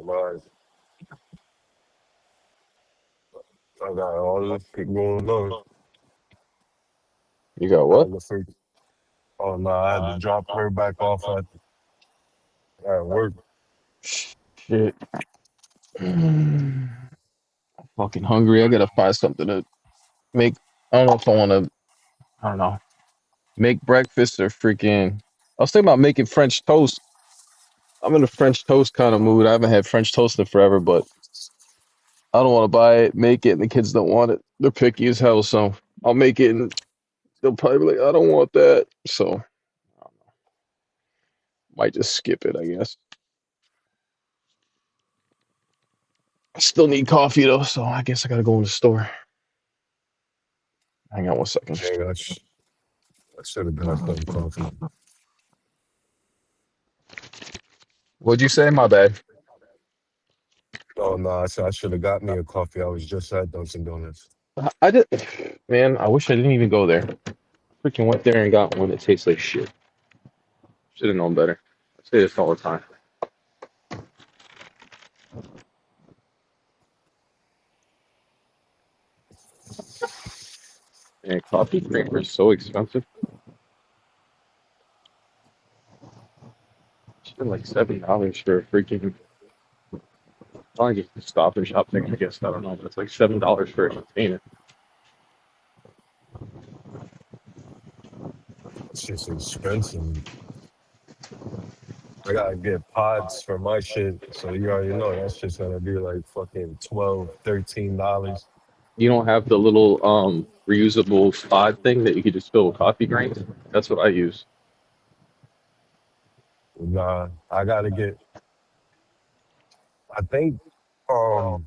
mind. I got all this shit going on. You got I what? had to fix. Oh no, I had to drop her back off at work. Shit. Fucking hungry. I gotta find something to make. I don't know if I want to. I don't know. Make breakfast or freaking. I was thinking about making French toast. I'm in a French toast kind of mood. I haven't had French toast in forever, but I don't want to buy it, make it, and the kids don't want it. They're picky as hell, so I'll make it, and they'll probably be like, "I don't want that." So I might just skip it, I guess. I still need coffee though, so I guess I gotta go in the store. Hang on one second. Dang, I should have got some coffee. What'd you say? My bad. Oh no, I should have got me a coffee. I was just at Dunkin' Donuts. I did, man. I wish I didn't even go there. Freaking went there and got one that tastes like shit. Should have known better. I say this all the time. And coffee creamer is so expensive. It's like $7 for a freaking. Probably just a Stop and Shop thing. I guess I don't know, but it's like $7 for a container. It's just expensive. I gotta get pods for my shit, so you already know that's just gonna be like fucking 12, $13. You don't have the little reusable pod thing that you could just fill with coffee grains. That's what I use. Nah, I gotta get. I think um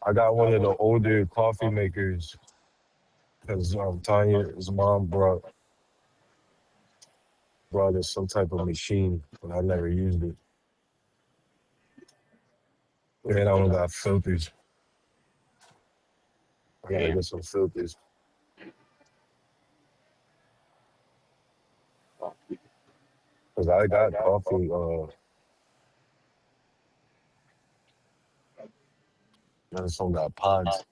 I got one of the older coffee makers because Tanya's mom brought us some type of machine, but I never used it. And I don't got filters. I gotta Damn. get some filters because I got coffee. I just don't got pods.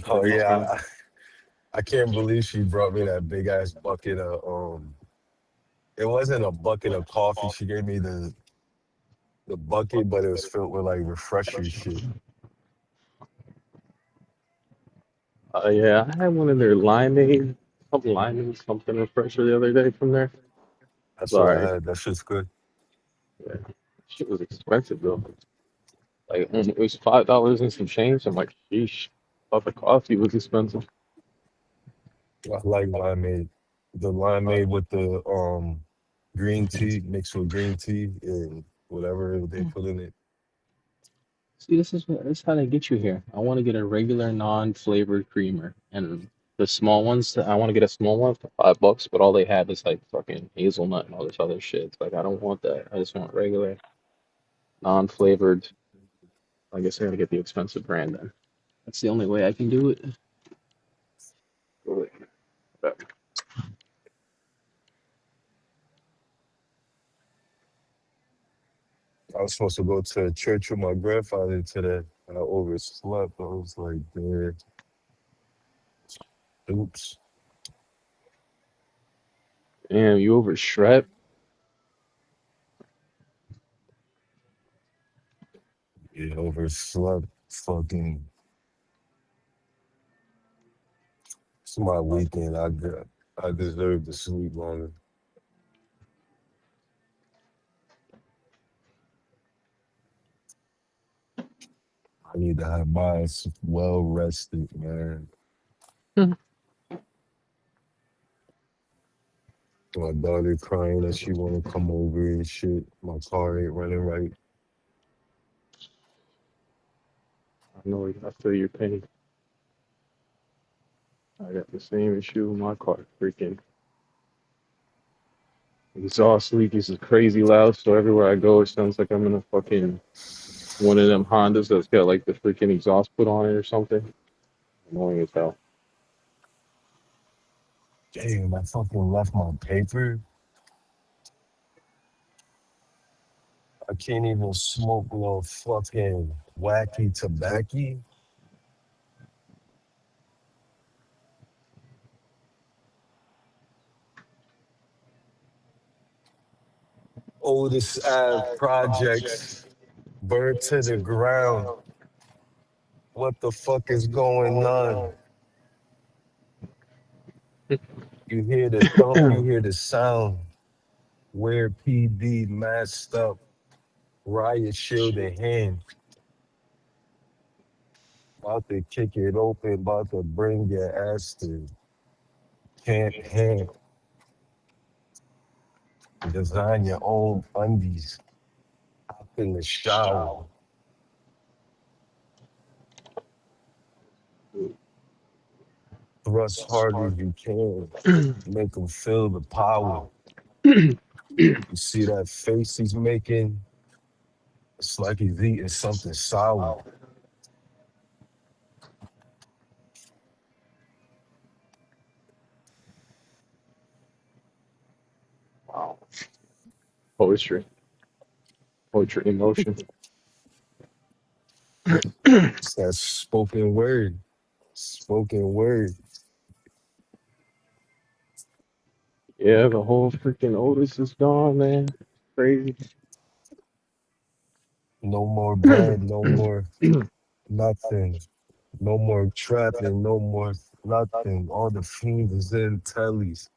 Oh yeah, I can't believe she brought me that big ass bucket of It wasn't a bucket of coffee. She gave me the bucket, but it was filled with like refresher shit. Yeah, I had one of their limeade, something limeade, something refresher the other day from there. That's what I Sorry. had. That shit's good. Yeah. Shit was expensive though. Like it was $5 and some change. I'm like, sheesh. Thought the coffee was expensive. I like limeade. The limeade with the green tea mixed with green tea and whatever they put in it. See, this is how they get you here. I want to get a regular non-flavored creamer, and the small ones. I want to get a small one for $5, but all they have is like fucking hazelnut and all this other shit. It's like I don't want that. I just want regular non-flavored. I guess I gotta get the expensive brand then. That's the only way I can do it. I was supposed to go to church with my grandfather today. I overslept. I was like, man, oops. Damn, you overshred. Yeah, overslept. Fucking. It's my weekend. I deserve to sleep longer. I need to have my ass well rested, man. My daughter crying that she want to come over and shit. My car ain't running right. I know I feel your pain. I got the same issue with my car. Freaking exhaust leak is crazy loud, so everywhere I go, it sounds like I'm in a fucking one of them Hondas that's got like the freaking exhaust put on it or something. Annoying as hell. Damn, I fucking left my paper. I can't even smoke no fucking wacky tobacco. Otis Ave projects burned to the ground. What the fuck is going on? You hear the thump, you hear the sound. Where PD masked up, riot shield in hand. About to kick it open, about to bring your ass to camp hand. Design your own undies. Hop in the shower. Thrust hard as you can. Make them feel the power. You see that face he's making? It's like he's eating something sour. Wow. Poetry. Poetry in motion. It's that spoken word. Spoken word. Yeah, the whole freaking Otis is gone, man. Crazy. No more bread, no more nothing. No more trapping, no more nothing. All the fiends is in tellies.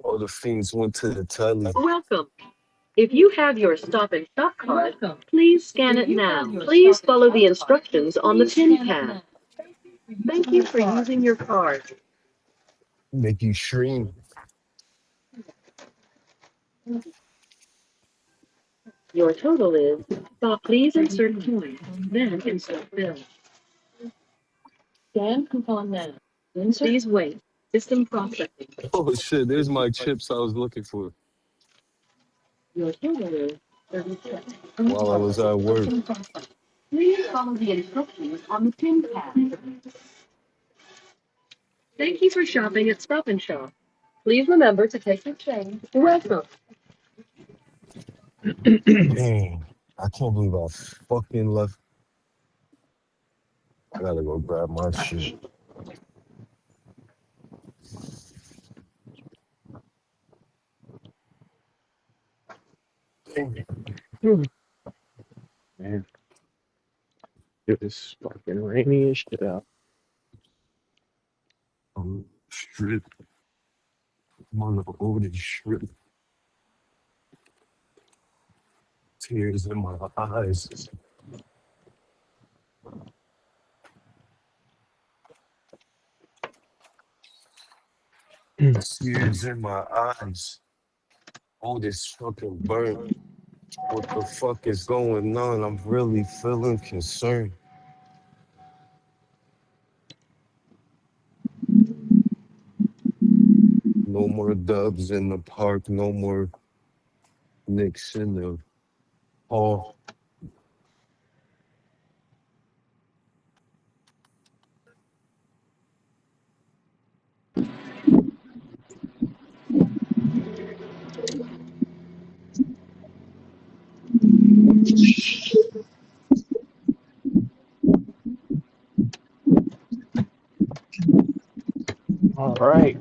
All the fiends went to the telly. Welcome. If you have your Stop and Shop card, please scan it now. Please follow the instructions on the pin pad. Thank you for using your card. Make you stream. Your total is, please insert coin, then insert bill. Scan coupon now. Please wait. System processing. Oh shit, there's my chips I was looking for Your total is 36. while I was at work. Please follow the instructions on the pin pad. Thank you for shopping at Stop and Shop. Please remember to take your change. Welcome. Dang, I can't believe I fucking left. I gotta go grab my shit. Dang. Man, it was fucking rainy as shit out. Strip. Mother over the strip. Tears in my eyes. Tears in my eyes. Oh, this fucking burnt. What the fuck is going on? I'm really feeling concerned. No more dubs in the park. No more Knicks in the hall. All right.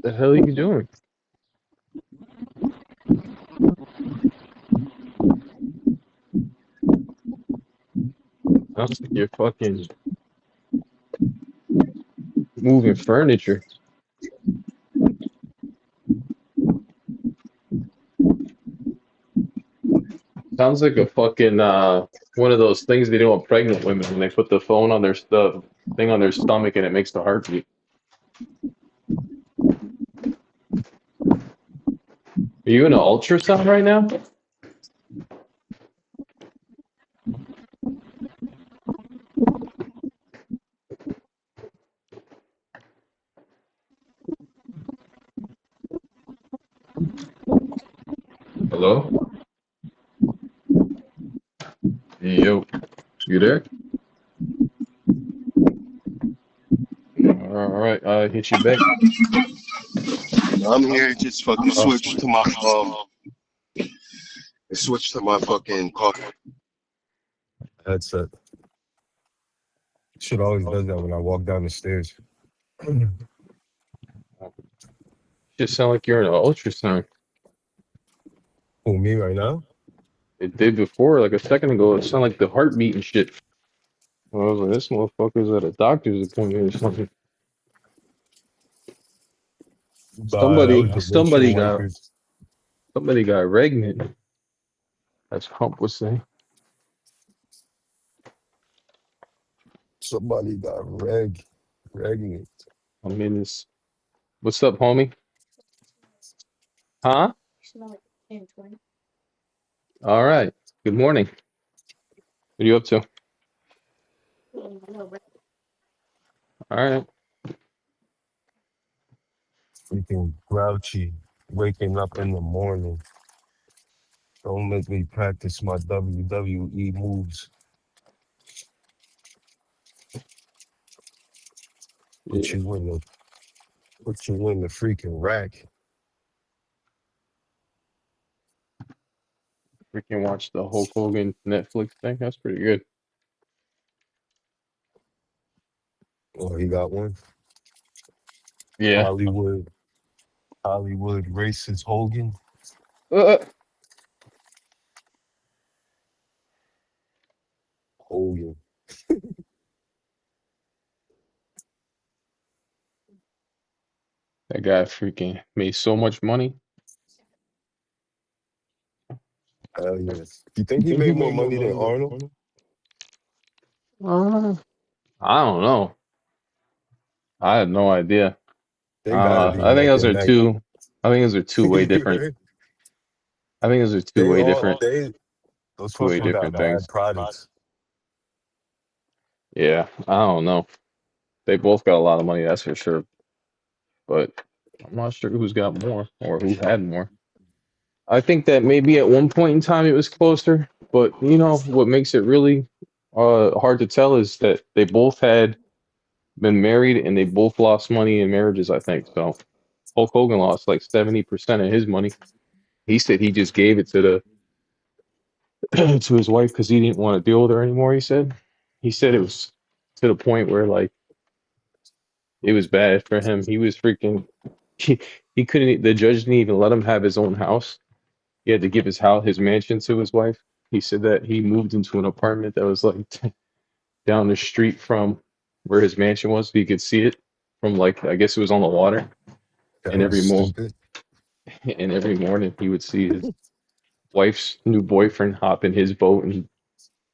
The hell are you doing? Sounds like you're fucking moving furniture. Sounds like a fucking one of those things they do on pregnant women when they put the phone on the thing on their stomach and it makes the heart beat. Are you in an ultrasound right now? Hello? Hey, yo, you there? All right, I hit you back. I'm here. Just fucking Oh, switch to my fucking coffee headset. Shit always does that when I walk down the stairs. Who, just sound like you're in an ultrasound. me right now? It did before, like a second ago. It sounded like the heartbeat and shit. I was like, this motherfucker's at a doctor's appointment or something. Nah, that was the Somebody windshield got, wipers. somebody got regnant. As Hump was saying. Somebody got regging it. I'm in this. What's up, homie? Huh? All right. Good morning. What are you up to? All right. Freaking grouchy. Waking up in the morning. Don't make me practice my WWE moves. Put Yeah. you in the put you in the freaking rack. Freaking watch the Hulk Hogan Netflix thing. That's pretty good. Oh, he got one. Yeah. Hollywood. Hollywood racist Hogan. Uh, Hogan. that guy freaking made so much money. Hell yeah. You think he made more money than Arnold? Uh, I don't know. I have no idea. They gotta be I think neck those and are neck. two. I think those are two way different. Right? I think those are They all they those two way fuckers got different mad things. products. Yeah. I don't know. They both got a lot of money, that's for sure. But I'm not sure who's got more or who had more. I think that maybe at one point in time it was closer, but you know what makes it really hard to tell is that they both had been married and they both lost money in marriages, I think. So Hulk Hogan lost like 70% of his money. He said he just gave it to the to his wife because he didn't want to deal with her anymore, he said it was to the point where like it was bad for him. He was freaking he, he couldn't the judge didn't even let him have his own house. He had to give his mansion to his wife. He said that he moved into an apartment that was like down the street from where his mansion was, so he could see it from like I guess it was on the water. That And was stupid. every morning he would see his wife's new boyfriend hop in his boat and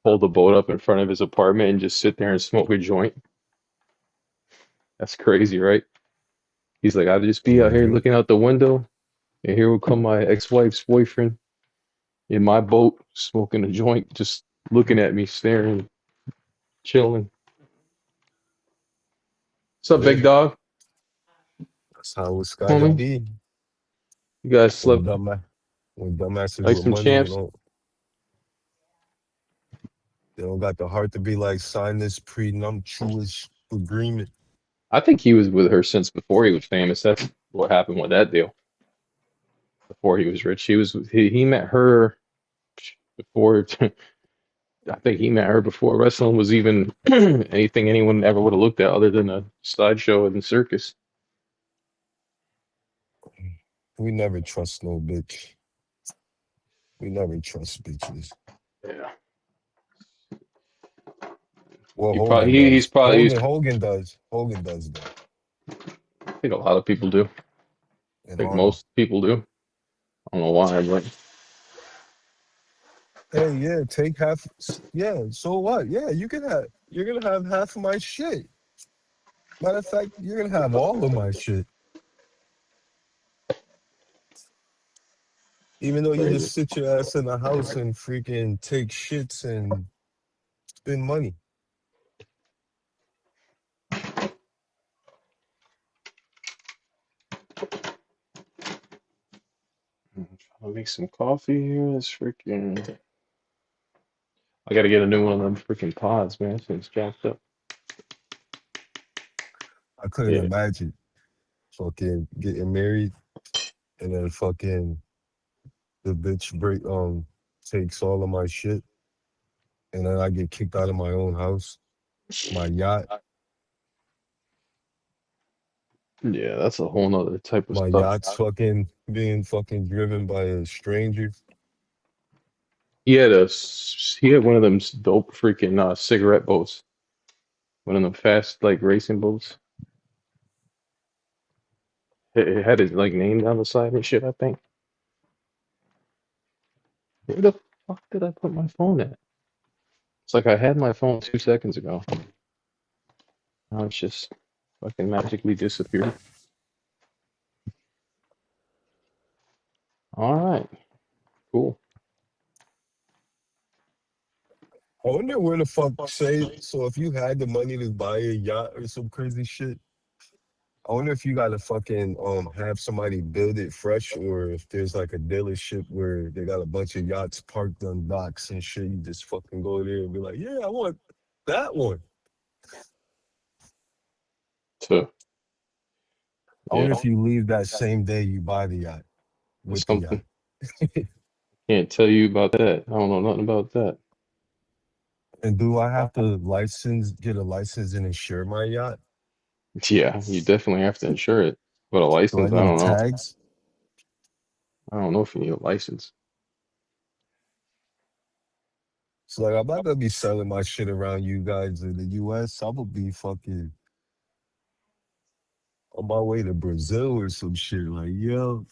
pull the boat up in front of his apartment and just sit there and smoke a joint. That's crazy, right? He's like, I'd just be out here Mhm. looking out the window, and here will come my ex-wife's boyfriend in my boat, smoking a joint, just looking at me, staring, chilling. What's up, Yeah, big dog? that's how it's gotta Homie? be. You guys When slept dumb when dumbasses like with some money, champs? they don't got the heart to be like sign this prenuptious agreement. I think he was with her since before he was famous. That's what happened with that deal. Before he was rich, he met her before. I think he met her before wrestling was even anything anyone ever would have looked at other than a sideshow and circus. We never trust no bitch. We never trust bitches. Yeah. Well, He probably Hogan he's does. probably he's, Hogan does. Hogan does though. I think a lot of people do. I And think Arnold. most people do. I don't know why, but Hey, yeah, take half. Yeah, so what? Yeah, you can have. You're gonna have half of my shit. Matter of fact, you're gonna have all of my shit. Even though you crazy. just sit your ass in the house and freaking take shits and spend money. I'll make some coffee here. It's freaking. I gotta get a new one of them freaking pods, man. This thing's jacked up. I couldn't Yeah. imagine fucking getting married and then fucking the bitch takes all of my shit and then I get kicked out of my own house, my yacht. Yeah, that's a whole nother type of My stuff. yacht's fucking being fucking driven by a stranger. He had one of them dope freaking cigarette boats. One of them fast like racing boats. It had his like name down the side and shit, I think. Where the fuck did I put my phone at? It's like I had my phone 2 seconds ago. Now it's just fucking magically disappeared. All right, cool. I wonder where the fuck say so if you had the money to buy a yacht or some crazy shit. I wonder if you gotta fucking have somebody build it fresh or if there's like a dealership where they got a bunch of yachts parked on docks and shit. You just fucking go there and be like, yeah, I want that one. So I wonder yeah, if you leave that same day you buy the yacht that's with the yacht. something. Can't tell you about that. I don't know nothing about that. And do I have to get a license and insure my yacht? Yeah, you definitely have to insure it. But a Do I license, I need don't know. tags? I don't know if you need a license. So like I'm not gonna be selling my shit around you guys in the US. I'm gonna be fucking on my way to Brazil or some shit. Like, yo,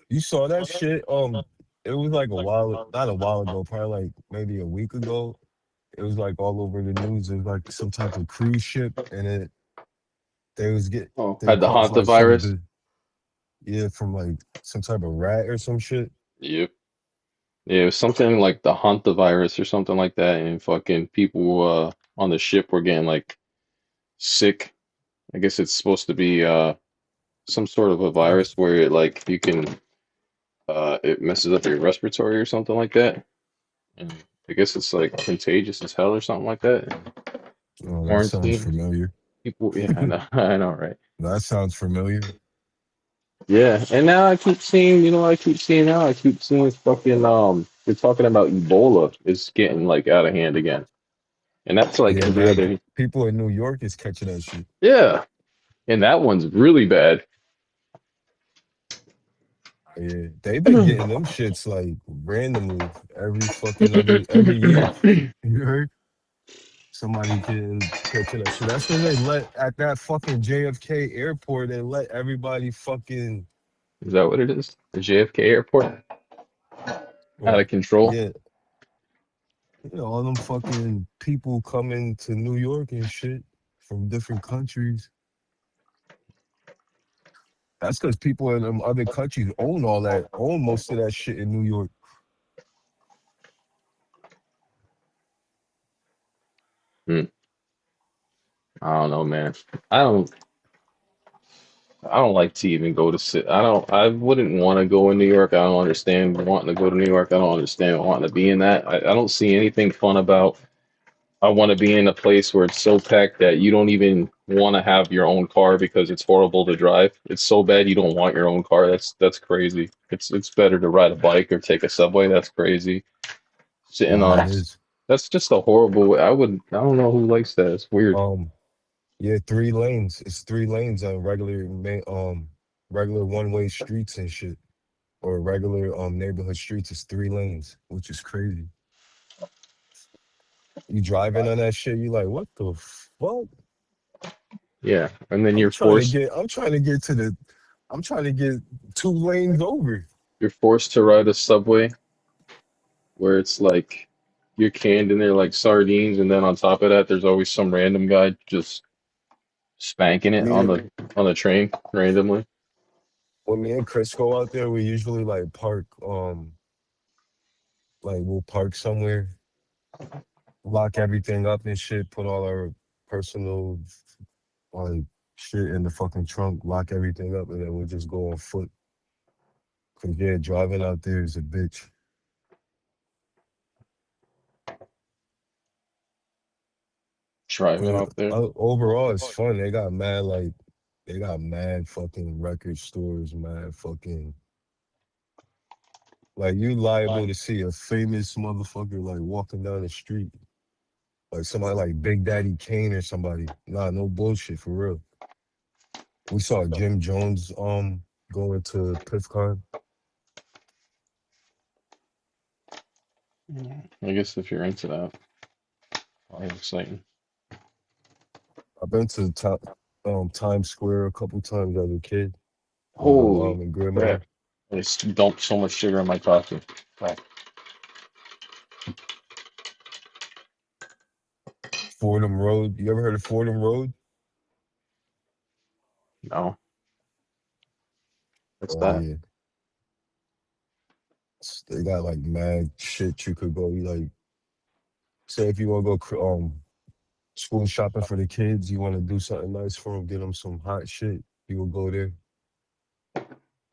you saw that shit? It was like not a while ago, probably like maybe a week ago. It was like all over the news. It was like some type of cruise ship, and they was get Oh, they had the caught Hanta like some virus. yeah from like some type of rat or some shit. Yep. Yeah, it was something like the Hanta virus or something like that, and fucking people on the ship were getting like sick. I guess it's supposed to be some sort of a Uh, virus where it like you can it messes up your respiratory or something like that. And I guess it's like contagious as hell or something like that. oh, that sounds Quarantine familiar. people, yeah, I know, I know, right? That sounds familiar. Yeah, and now I keep seeing, you know, what I keep seeing now. I keep seeing fucking they're talking about Ebola is getting like out of hand again, and that's like Yeah, every man. other. People in New York is catching that shit. Yeah, and that one's really bad. Yeah, they've been getting them shits like randomly every year. You heard somebody getting catching that shit. That's because they let at that fucking JFK airport. They let everybody fucking Is that what it is? The JFK airport out well, of control. yeah, all them fucking people coming to New York and shit from different countries. That's because people in them other countries own most of that shit in New York. Hmm. I don't know, man. I don't. I don't like to even go to sit. I don't. I wouldn't want to go in New York. I don't understand wanting to go to New York. I don't understand wanting to be in that. I don't see anything fun about. I want to be in a place where it's so packed that you don't even want to have your own car because it's horrible to drive. It's so bad you don't want your own car. That's crazy. It's better to ride a bike or take a subway. That's crazy. Sitting Nah, on. it is. That's just a horrible. I would. I don't know who likes that. It's weird. Um, yeah, 3 lanes. It's 3 lanes on regular one-way streets and shit. Or regular neighborhood streets is 3 lanes, which is crazy. You driving on that shit, you like, what the fuck? Yeah, and then I'm trying to get to the I'm trying to get 2 lanes over. you're forced to ride a subway where it's like you're canned in there like sardines, and then on top of that, there's always some random guy just spanking it Me and on the train randomly. when me and Chris go out there, we usually like we'll park somewhere, lock everything up and shit, put all our personal on shit in the fucking trunk, lock everything up, and then we'll just go on foot. Cause yeah, driving out there is a bitch. Driving But out there. overall, it's fun. They got mad fucking record stores, mad fucking like you liable to see a famous motherfucker like walking down the street, like somebody like Big Daddy Kane or somebody. Nah, no bullshit for real. We saw Jim Jones going to PiffCon. I guess if you're into that, probably exciting. I've been to Times Square a couple times as a kid with my Holy mom and grandma. crap. I just dumped so much sugar in my coffee. Crap. Fordham Road. You ever heard of Fordham Road? No. What's Oh that? yeah. They got like mad shit you could go. You like say if you want to go school shopping for the kids, you want to do something nice for them, get them some hot shit. You will go there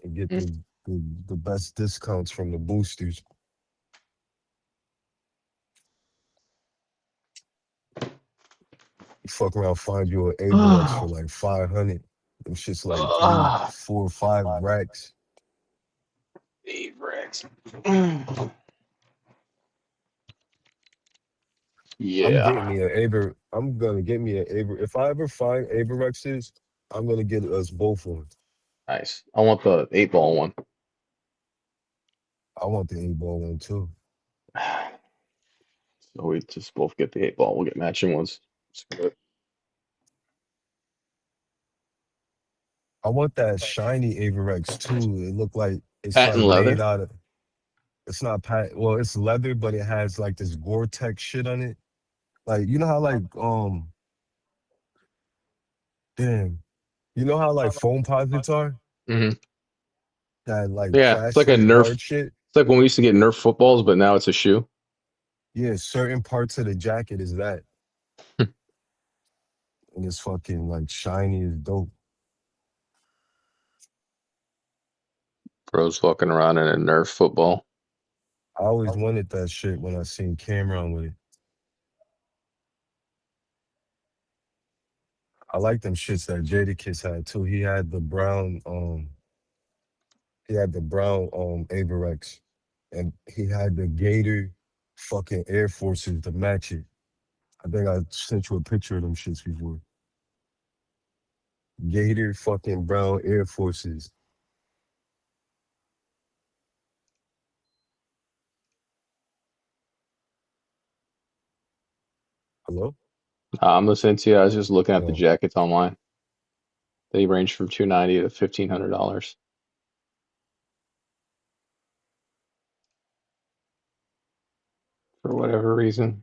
and get Mm. the best discounts from the boosters. You fuck around, find you an Avirex for like 500. Them shit's like three, Ah, 4, 5 racks. Avirex. I'm getting Yeah. me an Aver. I'm gonna get me an Aver. If I ever find Avirexes, I'm gonna get us both one. Nice. I want the 8 ball one. I want the 8 ball one too. So we just both get the 8 ball. We'll get matching ones. Screw it. I want that shiny Avirex too. It look like it's Patent like made leather. out of. It's not well, it's leather, but it has like this Gore-Tex shit on it. Like you know how like damn, you know how like foam posits are Hmm. that like Yeah, it's like a plastic Nerf. hard shit. It's like when we used to get Nerf footballs, but now it's a shoe. Yeah, certain parts of the jacket is that, and it's fucking like shiny as dope. Bros walking around in a Nerf football. I always wanted that shit when I seen Cameron with it. I like them shits that Jadakiss had too. He had the brown Avirex, and he had the Gator fucking Air Forces to match it. I think I sent you a picture of them shits before. Gator fucking brown Air Forces. Hello? I'm listening to you. I was just looking at the Oh, jackets online. They range from $290 to $1,500 for whatever reason.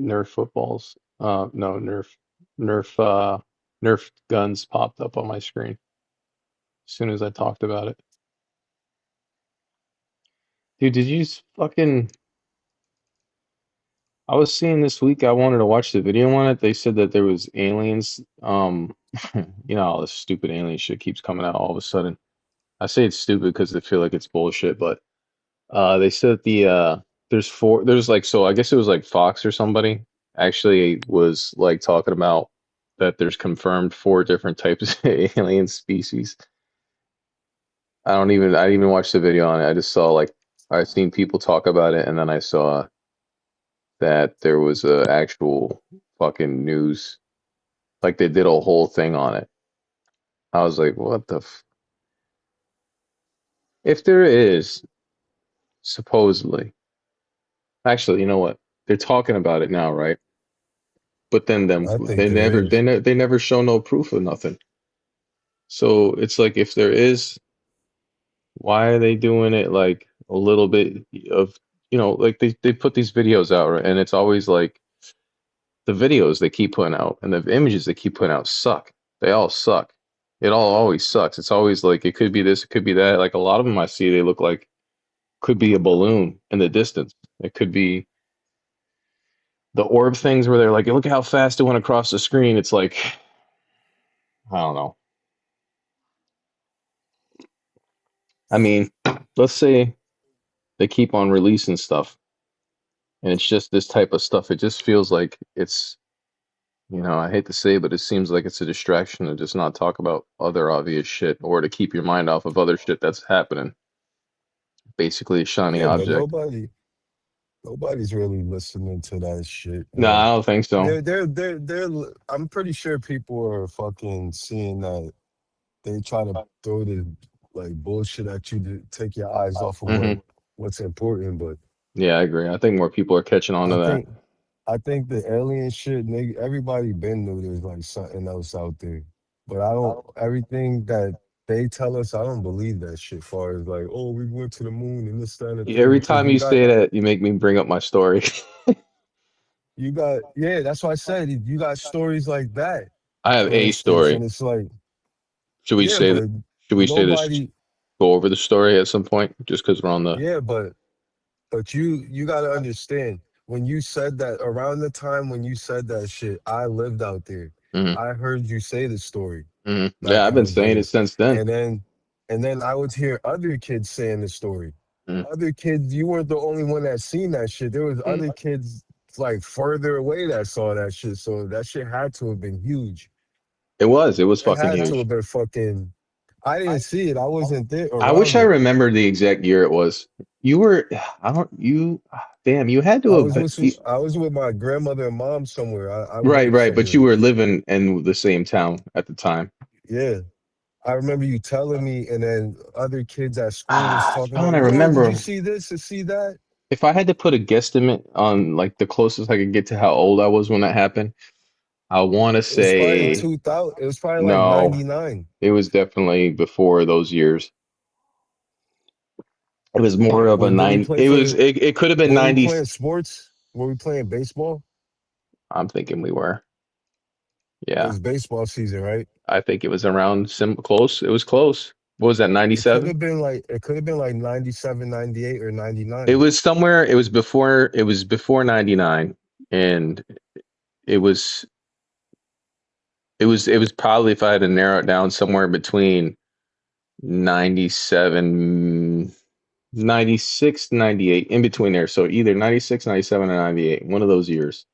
Nerf footballs. No, Nerf, Nerf guns popped up on my screen as soon as I talked about it. Dude, did you fucking? I was seeing this week. I wanted to watch the video on it. They said that there was aliens. You know, all this stupid alien shit keeps coming out all of a sudden. I say it's stupid because I feel like it's bullshit, but they said there's like so I guess it was like Fox or somebody actually was like talking about that there's confirmed 4 different types of alien species. I didn't even watch the video on it. I just saw like I seen people talk about it and then I saw that there was a actual fucking news like they did a whole thing on it. I was like, what the if there is supposedly actually, you know what? They're talking about it now, right? But then I think there is. they never show no proof of nothing. So it's like if there is, why are they doing it like a little bit of like they put these videos out right? And it's always like the videos they keep putting out and the images they keep putting out suck. They all suck. It all always sucks. It's always like it could be this, it could be that. Like a lot of them I see, they look like could be a balloon in the distance. It could be the orb things where they're like, look how fast it went across the screen. It's like, I don't know. I mean, let's say they keep on releasing stuff and it's just this type of stuff. It just feels like it's, I hate to say, but it seems like it's a distraction to just not talk about other obvious shit or to keep your mind off of other shit that's happening. Basically, a shiny Yeah, but object. nobody's really listening to that shit. No, I don't think so. They're. I'm pretty sure people are fucking seeing that they try to throw the like bullshit at you to take your eyes off of Hmm. what's important. But Yeah, I agree. I think more people are catching on I to that. think I think the alien shit, nigga, everybody been knew there's like something else out there. But I don't everything that they tell us, I don't believe that shit far as like, oh, we went to the moon and this, that, and the third, Every because time you say that, you make me bring up my story. yeah, that's why I said you got stories like that, I have for a instance, and story. it's like, Should we yeah, say that? but Should we say this? nobody, Go over the story at some point, just because we're on the. yeah, but you got to understand, when you said that, around the time when you said that shit, I lived out there. Hmm. I heard you say the story Hmm. Yeah, back I've in been the saying it days. since then. And then I would hear other kids saying the story. Mm. Other kids, you weren't the only one that seen that shit. There was Mm. other kids like further away that saw that shit. So that shit had to have been huge. It was. It was It fucking had to huge. have been fucking. I didn't see it. I wasn't there I wish around I it. remembered the exact year it was. You were. I don't. You. Damn. You had to I have. was with I was with my grandmother and mom somewhere. I Right. worked Right. But you somewhere. were living in the same town at the time. Yeah. I remember you telling me, and then other kids at school was Ah, talking trying about, to yo, did you remember. see this or see that? If I had to put a guesstimate on like the closest I could get to how old I was when that happened, I want to It was probably in say 2000. It was probably like no. 99. It was definitely before those years. It was more of a Did we nine. play It for was. the, It could have been were we 90. playing sports? Were we playing baseball? I'm thinking we were. It Yeah, was baseball season, right? I think it was around close. It was close. What was that? '97. It could have been like 97, 98, or It 99. was somewhere. It was before. It was before '99, and it was. It was. It was probably if I had to narrow it down somewhere between 97, 96, 98, in between there. So either 96, 97, or 98, one of those years.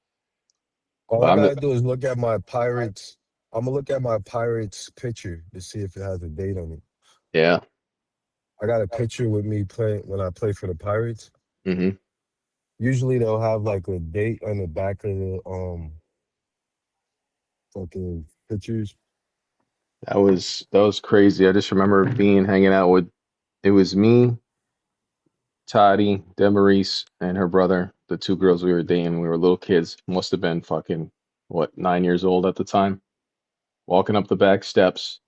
All But I I'm. gotta do is look at my Pirates. I'm gonna look at my Pirates picture to see if it has a date on it. Yeah. I got a picture with me playing when I play for the Pirates. Hmm. Usually they'll have like a date on the back of the fucking pictures. That was crazy. I just remember being hanging out with. It was me, Toddy, Demarise, and her brother, the two girls we were dating when we were little kids, must have been fucking, what, 9 years old at the time, walking up the back steps,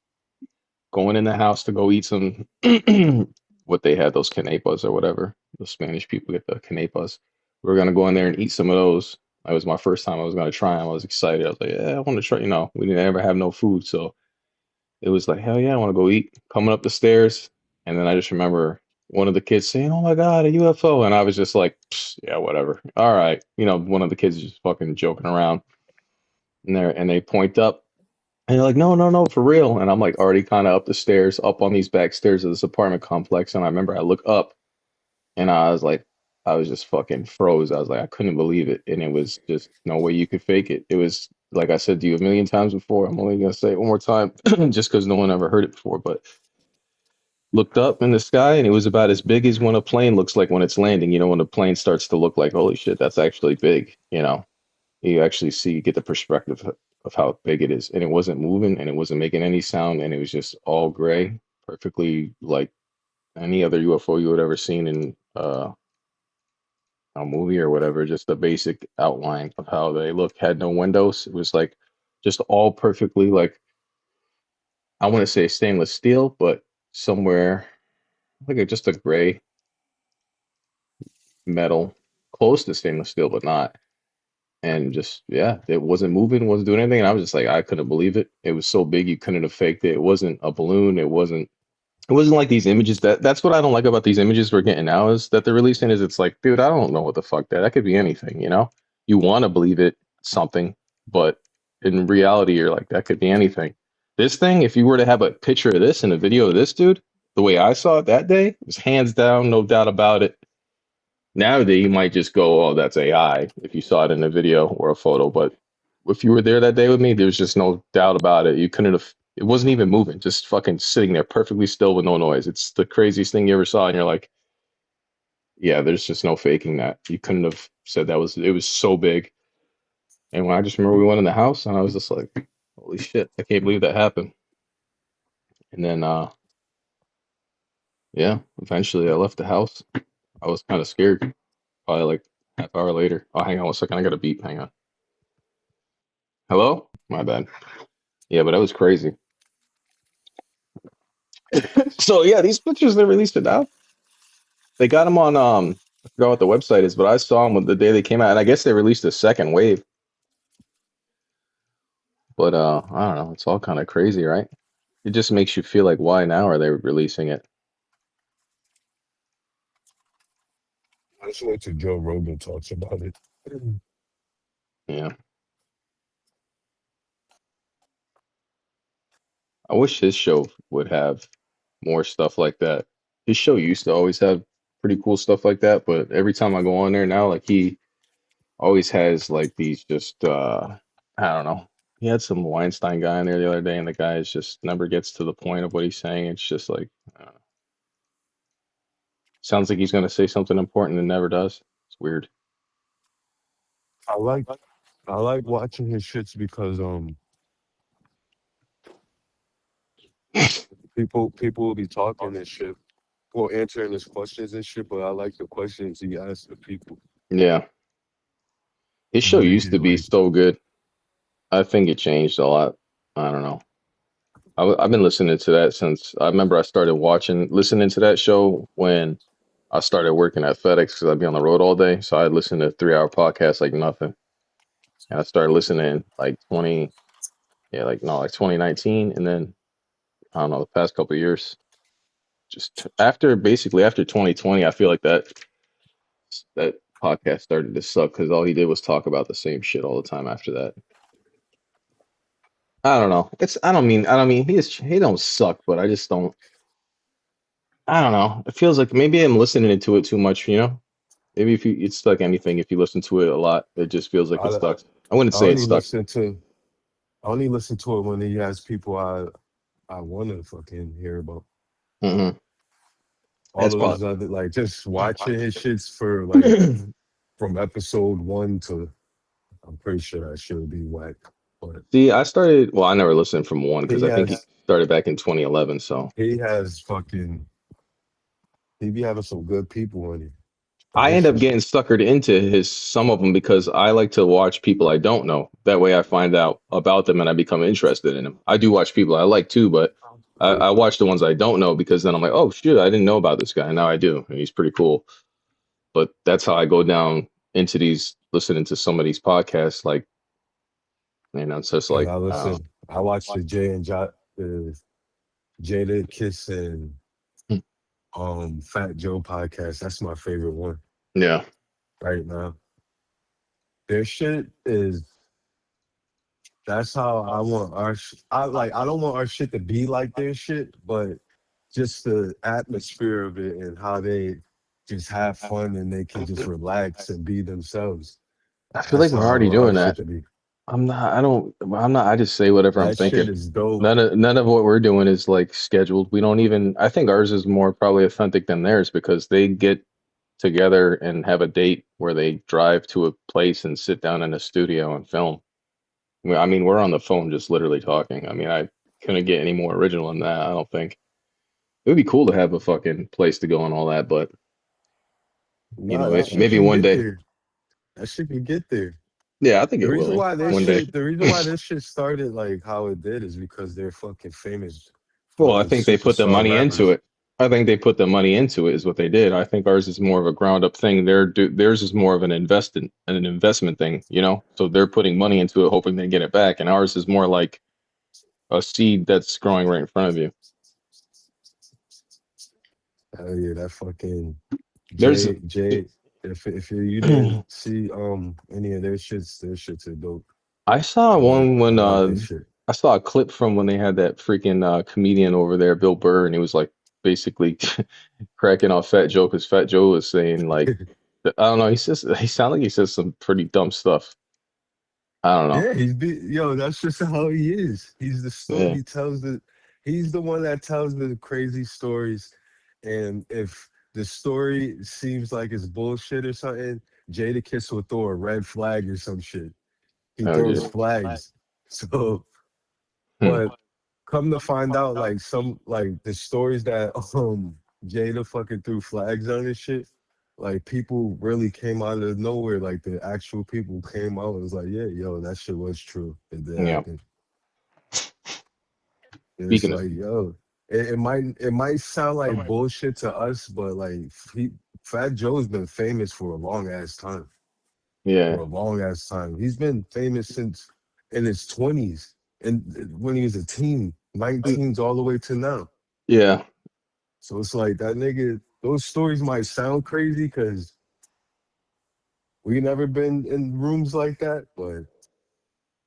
going in the house to go eat some, what they had, those canepas or whatever. The Spanish people get the canepas. We were going to go in there and eat some of those. That was my first time I was going to try them. I was excited. I was like, yeah, I want to try, we didn't ever have no food. So it was like, hell yeah, I want to go eat. Coming up the stairs. And then I just remember one of the kids saying, "Oh my God, a UFO." And I was just like, yeah, whatever. All right. One of the kids is just fucking joking around. And they point up and they're like, "No, no, no, for real." And I'm like already kind of up the stairs, up on these back stairs of this apartment complex. And I remember I look up and I was like, I was just fucking froze. I was like, I couldn't believe it. And it was just no way you could fake it. It was like I said to you a million times before. I'm only gonna say it one more time just because no one ever heard it before. But looked up in the sky and it was about as big as when a plane looks like when it's landing. When a plane starts to look like, holy shit, that's actually big. You actually see, you get the perspective of how big it is. And it wasn't moving and it wasn't making any sound and it was just all gray, perfectly like any other UFO you would ever seen in a movie or whatever. Just the basic outline of how they look. Had no windows. It was like just all perfectly like, I want to say stainless steel, but somewhere like just a gray metal, close to stainless steel, but not. And just, yeah, it wasn't moving, wasn't doing anything. And I was just like, I couldn't believe it. It was so big, you couldn't have faked it. It wasn't a balloon. It wasn't like these images that's what I don't like about these images we're getting now is that they're releasing is it's like, dude, I don't know what the fuck that could be anything, you know? you want to believe it something, but in reality, you're like, that could be anything. This thing, if you were to have a picture of this and a video of this dude, the way I saw it that day, was hands down, no doubt about it. Nowadays, you might just go, oh, that's AI if you saw it in a video or a photo. But if you were there that day with me, there's just no doubt about it. You couldn't have, it wasn't even moving, just fucking sitting there perfectly still with no noise. It's the craziest thing you ever saw. And you're like, yeah, there's just no faking that. You couldn't have said that was, it was so big. And when I just remember we went in the house and I was just like, holy shit, I can't believe that happened. And then, yeah, eventually I left the house. I was kind of scared. Probably like half hour later. Oh, hang on 1 second. I got a beep. Hang on. Hello? My bad. Yeah, but that was crazy. So yeah, these pictures they released it now. They got them on I forgot what the website is, but I saw them the day they came out, and I guess they released a second wave. But I don't know. It's all kind of crazy, right? It just makes you feel like, why now are they releasing it? I just went to Joe Rogan talks about it. Yeah. I wish his show would have more stuff like that. His show used to always have pretty cool stuff like that, but every time I go on there now, like he always has like these just I don't know. He had some Weinstein guy in there the other day, and the guy is just never gets to the point of what he's saying. It's just like sounds like he's gonna say something important and never does. It's weird. I like I like watching his shits because people will be talking and shit, well answering his questions and shit, but I like the questions he asks the people. Yeah, his show But it used to get be like so good. I think it changed a lot. I don't know. I've been listening to that since I remember I started listening to that show when I started working at FedEx because I'd be on the road all day. So I'd listen to 3 hour podcasts like nothing. And I started listening like 20, yeah, like no, like 2019. And then I don't know, the past couple of years, just basically after 2020, I feel like that podcast started to suck because all he did was talk about the same shit all the time after that. I don't know. I don't mean he don't suck, but I just don't. I don't know. It feels like maybe I'm listening into it too much, you know? Maybe if you, it's like anything, if you listen to it a lot, it just feels like it I sucks. I wouldn't I say it only sucks. listen to I only listen to it when he has people I want to fucking hear about. Hmm. All That's those possible. other like just watching his shits for like from episode one to I'm pretty sure that should be whack. But See, well, I never listened from one because he I think he has started back in 2011. So he has fucking he be having some good people on it. But I his end up shit getting suckered into some of them because I like to watch people I don't know. That way I find out about them and I become interested in them. I do watch people I like too, but I watch the ones I don't know because then I'm like, oh shit, I didn't know about this guy. Now I do. And he's pretty cool. But that's how I go down into listening to some of these podcasts. Like, it's just shit like, I listen. I watched the Jay and the Jada Kiss and Fat Joe podcast. That's my favorite one yeah, right now. Their shit is that's how I want I like I don't want our shit to be like their shit, but just the atmosphere of it and how they just have fun and they can just relax and be themselves. I feel like That's we're how I already want our doing shit that. to be. I just say whatever I'm That shit thinking. is dope. None of what we're doing is like scheduled. We don't even, I think ours is more probably authentic than theirs because they get together and have a date where they drive to a place and sit down in a studio and film. I mean, we're on the phone just literally talking. I mean, I couldn't get any more original than that, I don't think. It would be cool to have a fucking place to go and all that, but Nah, that shit maybe can one get day. there. That shit can get there. Yeah, I think it will one day. The reason why this shit started like how it did is because they're fucking famous, Well, I fucking think they put the superstar money into rappers. it. I think they put the money into it is what they did. I think ours is more of a ground up thing. Theirs is more of an investment thing, you know. So they're putting money into it, hoping they get it back, and ours is more like a seed that's growing right in front of you. Hell yeah, that fucking There's Jay. If you didn't see any of their shits are dope. I saw one I when like their shit. I saw a clip from when they had that freaking comedian over there, Bill Burr, and he was like basically cracking off Fat Joe because Fat Joe was saying like I don't know, he sounded like he says some pretty dumb stuff. I don't know. Yeah, yo. That's just how he is. He's the story. Yeah, He's the one that tells the crazy stories. And if the story seems like it's bullshit or something, Jadakiss will throw a red flag or some shit. He oh throws yeah. flags. So, Hmm. but come to find out, like the stories that Jada fucking threw flags on and shit. Like people really came out of nowhere. Like the actual people came out and was like, yeah, yo, that shit was true. It did Yeah. happen. And it's Speaking of like, yo, it might sound like bullshit to us, but like Fat Joe's been famous for a long ass time. For yeah, a long ass time. He's been famous since in his 20s and when he was a teen, 19s all the way to now. yeah. So it's like that nigga, those stories might sound crazy because we never been in rooms like that, but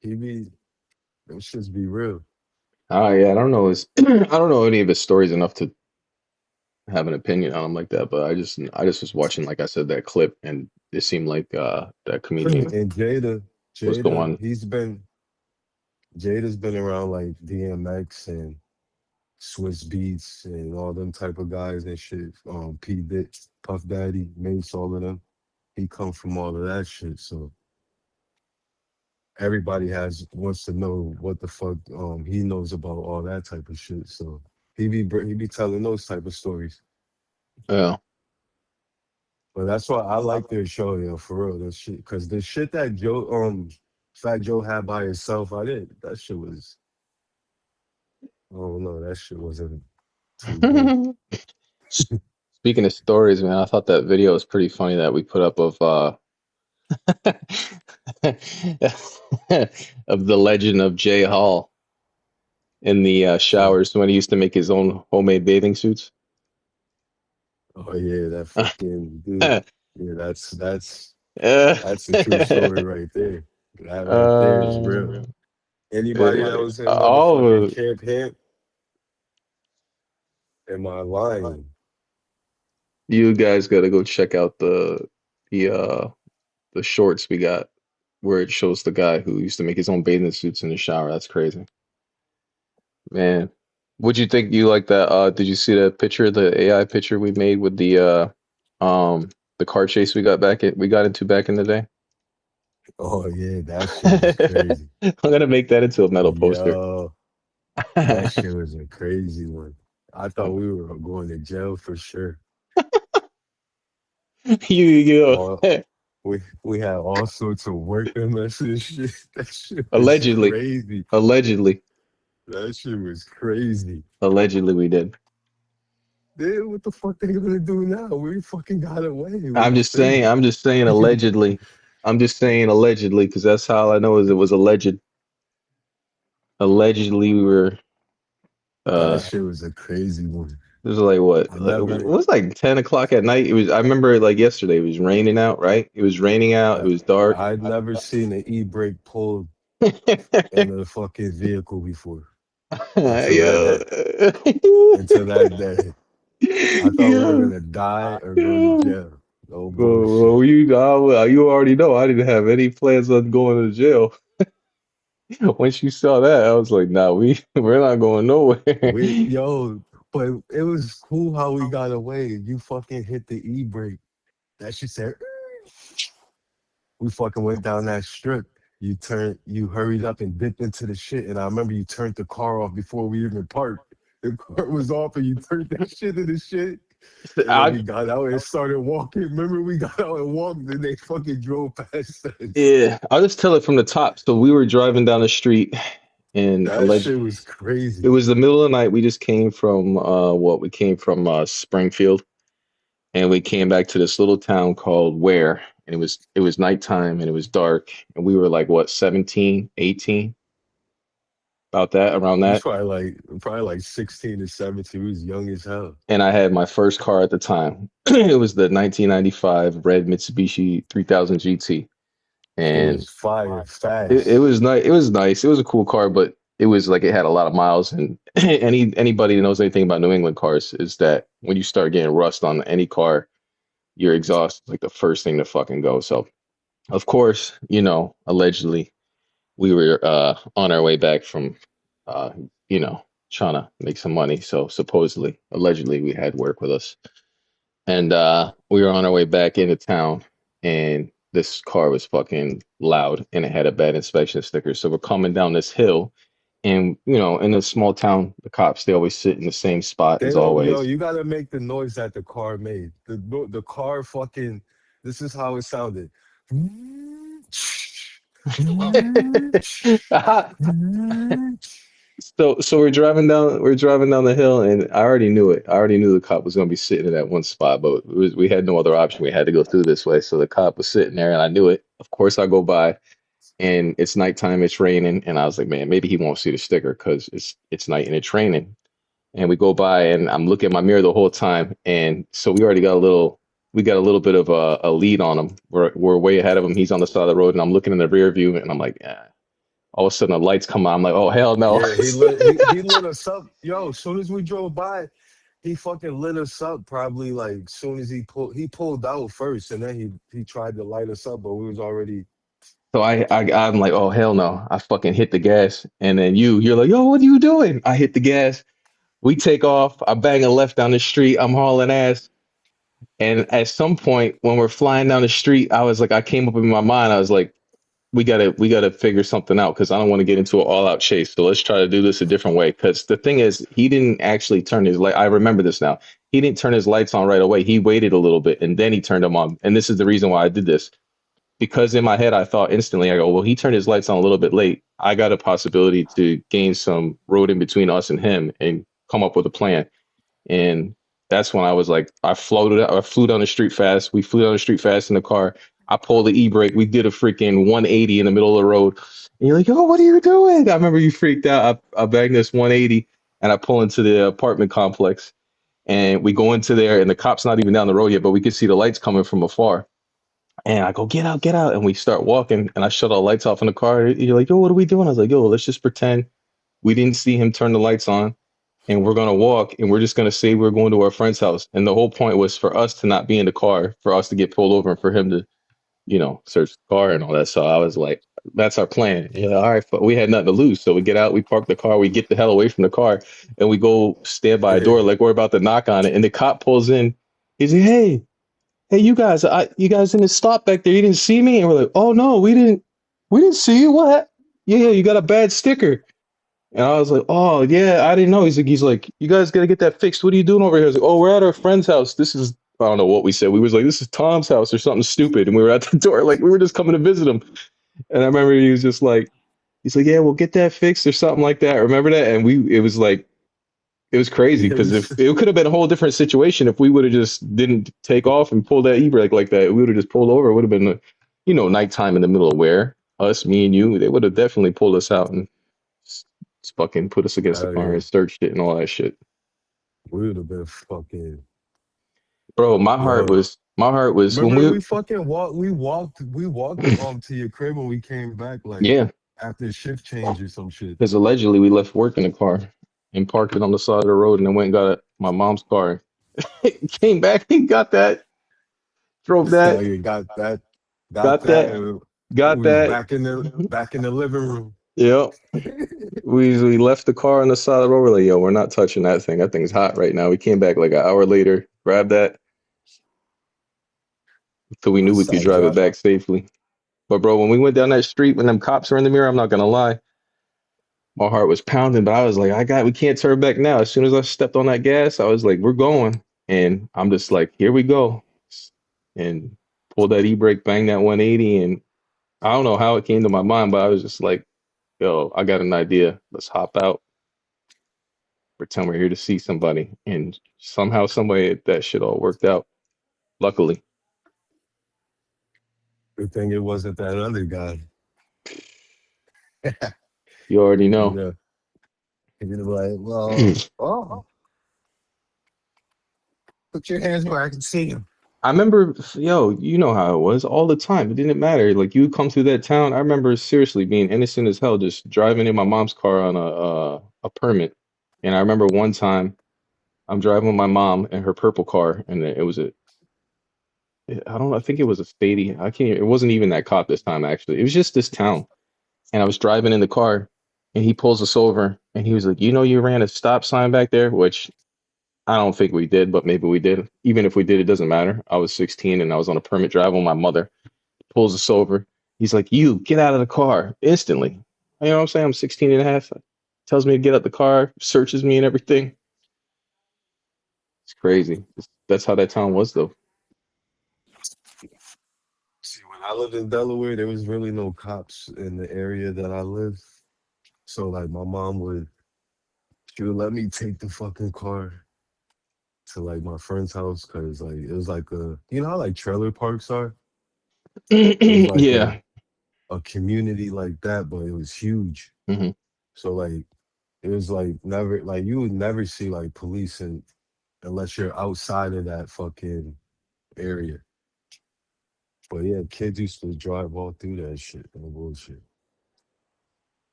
he be those shits be real. Oh yeah. I don't know his I don't know any of his stories enough to have an opinion on him like that, but I just was watching, like I said, that clip, and it seemed like that comedian And was the one. Jada's been around like DMX and Swiss Beats and all them type of guys and shit. P Dick, Puff Daddy, Mace, all of them. He come from all of that shit. So everybody has wants to know what the fuck he knows about all that type of shit. So he be telling those type of stories. Yeah. But that's why I like their show, yo, for real. The shit, cause the shit that Fat Joe had by himself, I did that shit was I don't know, that shit wasn't too good. Speaking of stories, man, I thought that video was pretty funny that we put up of of the legend of Jay Hall in the Oh, showers when he used to make his own homemade bathing suits. oh yeah, that fucking dude. Yeah, that's a true story right there. That right there is real. Uh, Anybody that was in all motherfucking of Camp Hamp, am I lying? you guys got to go check out the uh the shorts we got where it shows the guy who used to make his own bathing suits in the shower. That's crazy, man. What'd you think? You like that? Did you see that picture, the AI picture we made with the car chase we got into back in the day? Oh yeah, that shit was crazy. I'm gonna make that into a metal poster. Yo, that shit was a crazy one. I thought we were going to jail for sure. You All we had all sorts of work messages and shit. That shit was allegedly, crazy. allegedly, That shit was crazy. allegedly we did. Dude, what the fuck they gonna do now? We fucking got away. We safe. I'm just saying allegedly. I'm just saying allegedly because that's how I know is it was alleged. Allegedly we were That uh shit was a crazy one. it was like what? I It never, was like 10 o'clock at night. It was I remember like yesterday, it was raining out, right? It was raining out, it I, was dark. I'd never seen an e-brake pulled in a fucking vehicle before until that Yo. day. Until that day, I thought we were Yeah. gonna die or go to jail. No Well, bullshit. you already know I didn't have any plans on going to jail. Once you saw that, I was like, nah, we're not going nowhere. But it was cool how we got away. You fucking hit the e-brake. That shit said, we fucking went down that strip. You hurried up and dipped into the shit. And I remember you turned the car off before we even parked. The car was off and you turned that shit into shit. And then I we got out and started walking. Remember, we got out and walked, and they fucking drove past us. Yeah, I'll just tell it from the top. So we were driving down the street and That alleged shit was it crazy. was the middle of the night. We just came from we came from Springfield and we came back to this little town called Ware, and it was nighttime and it was dark and we were like what, 17, 18. about that, around He was that. probably like 16 or 17. He was young as hell. And I had my first car at the time. It was the 1995 red Mitsubishi 3000 GT, It and was fire, it fast. was nice. It was nice. It was a cool car, but it was like it had a lot of miles. And anybody that knows anything about New England cars is that when you start getting rust on any car, your exhaust is like the first thing to fucking go. So of course, allegedly we were on our way back from uh, trying to make some money. So supposedly, allegedly, we had work with us, and we were on our way back into town, and this car was fucking loud, and it had a bad inspection sticker. So we're coming down this hill, and in a small town, the cops they always sit in the same spot They as don't, yo, always. you gotta make the noise that the car made. The car fucking, this is how it sounded. So we're driving down the hill, and I already knew it. I already knew the cop was going to be sitting in that one spot, but we had no other option. We had to go through this way. So the cop was sitting there, and I knew it. Of course, I go by, and it's nighttime. It's raining, and I was like, man, maybe he won't see the sticker because it's night and it's raining. And we go by, and I'm looking at my mirror the whole time, and so we got a little bit of a lead on him. We're way ahead of him. He's on the side of the road, and I'm looking in the rear view, and I'm like, all of a sudden the lights come on. I'm like, oh hell no. Yeah, he lit us up. Yo, as soon as we drove by, he fucking lit us up. Probably like soon as he pulled out first, and then he tried to light us up, but we was already. So I'm like, oh hell no. I fucking hit the gas. And then you're like, yo, what are you doing? I hit the gas. We take off. I bang a left down the street. I'm hauling ass. And at some point when we're flying down the street, I was like, I came up in my mind, I was like, we gotta figure something out because I don't want to get into an all-out chase. So let's try to do this a different way. Because the thing is, he didn't actually turn his light. I remember this now. He didn't turn his lights on right away. He waited a little bit and then he turned them on. And this is the reason why I did this because in my head I thought instantly, I go, well, he turned his lights on a little bit late. I got a possibility to gain some road in between us and him and come up with a plan. And that's when I was like, I flew down the street fast. We flew down the street fast in the car. I pulled the e-brake. We did a freaking 180 in the middle of the road. And you're like, oh, what are you doing? I remember you freaked out. I bagged this 180 and I pull into the apartment complex and we go into there and the cop's not even down the road yet, but we can see the lights coming from afar. And I go, get out, get out. And we start walking and I shut all the lights off in the car. You're like, yo, what are we doing? I was like, yo, let's just pretend we didn't see him turn the lights on and we're going to walk and we're just going to say we're going to our friend's house. And the whole point was for us to not be in the car, for us to get pulled over and for him to, search the car and all that. So I was like, that's our plan. All right, but we had nothing to lose. So we get out, we park the car, we get the hell away from the car and we go stand by a door Yeah, like we're about to knock on it. And the cop pulls in. He's like, hey, you guys, you guys didn't stop back there. You didn't see me. And we're like, oh no, we didn't see you. What? Yeah, you got a bad sticker. And I was like, oh yeah, I didn't know. He's like, you guys gotta get that fixed. What are you doing over here? I was like, oh, we're at our friend's house. This is I don't know what we said. We was like, this is Tom's house or something stupid. And we were at the door, like we were just coming to visit him. And I remember he was just like, he's like, yeah, we'll get that fixed or something like that. Remember that? And it was like, it was crazy yeah, because if it could have been a whole different situation if we would have just didn't take off and pull that e-brake like that, we would have just pulled over. It would have been, nighttime in the middle of where us, me and you, they would have definitely pulled us out and fucking put us against the hell car yeah. and searched it and all that shit. We would have been fucking. Bro, Yo, my heart was when remember we we fucking walked. We walked to your crib when we came back like yeah, after shift change or some shit. because allegedly we left work in the car and parked it on the side of the road and then went and got my mom's car. Came back and got that, drove that, Like got that, got got that, that, and got we was that. back in the living room. Yep. We left the car on the side of the road. We're like, yo, we're not touching that thing. That thing's hot right now. We came back like an hour later, grabbed that, so we knew we West could Side drive it drop. back safely. But bro, when we went down that street when them cops were in the mirror, I'm not gonna lie, my heart was pounding. But I was like, we can't turn back now. As soon as I stepped on that gas, I was like, we're going. And I'm just like, here we go. And pulled that e-brake, banged that 180, and I don't know how it came to my mind, but I was just like, yo, I got an idea. Let's hop out, pretend we're here to see somebody. And somehow, some way, that shit all worked out. Luckily, Good thing it wasn't that other guy. you already You know. know. And you're like, oh, put your hands where I can see them. I remember, yo, you know how it was all the time. It didn't matter. Like you would come through that town. I remember seriously being innocent as hell, just driving in my mom's car on a permit. And I remember one time I'm driving with my mom in her purple car, and it was a, I don't know, I think it was a Stady. I can't. It wasn't even that cop this time actually. It was just this town, and I was driving in the car, and he pulls us over, and he was like, "You know, you ran a stop sign back there," which I don't think we did, but maybe we did. Even if we did, it doesn't matter. I was 16 and I was on a permit drive with my mother. Pulls us over. He's like, "You get out of the car instantly." You know what I'm saying? I'm 16 and a half. Tells me to get out the car, searches me and everything. It's crazy. That's how that town was, though. See, when I lived in Delaware, there was really no cops in the area that I lived. So like my mom would she would let me take the fucking car to like my friend's house because like it was like a you know how like trailer parks are? It was like Yeah. a community like that, but it was huge. Hmm. So like it was like never like you would never see like police unless you're outside of that fucking area. But yeah, kids used to drive all through that shit and bullshit.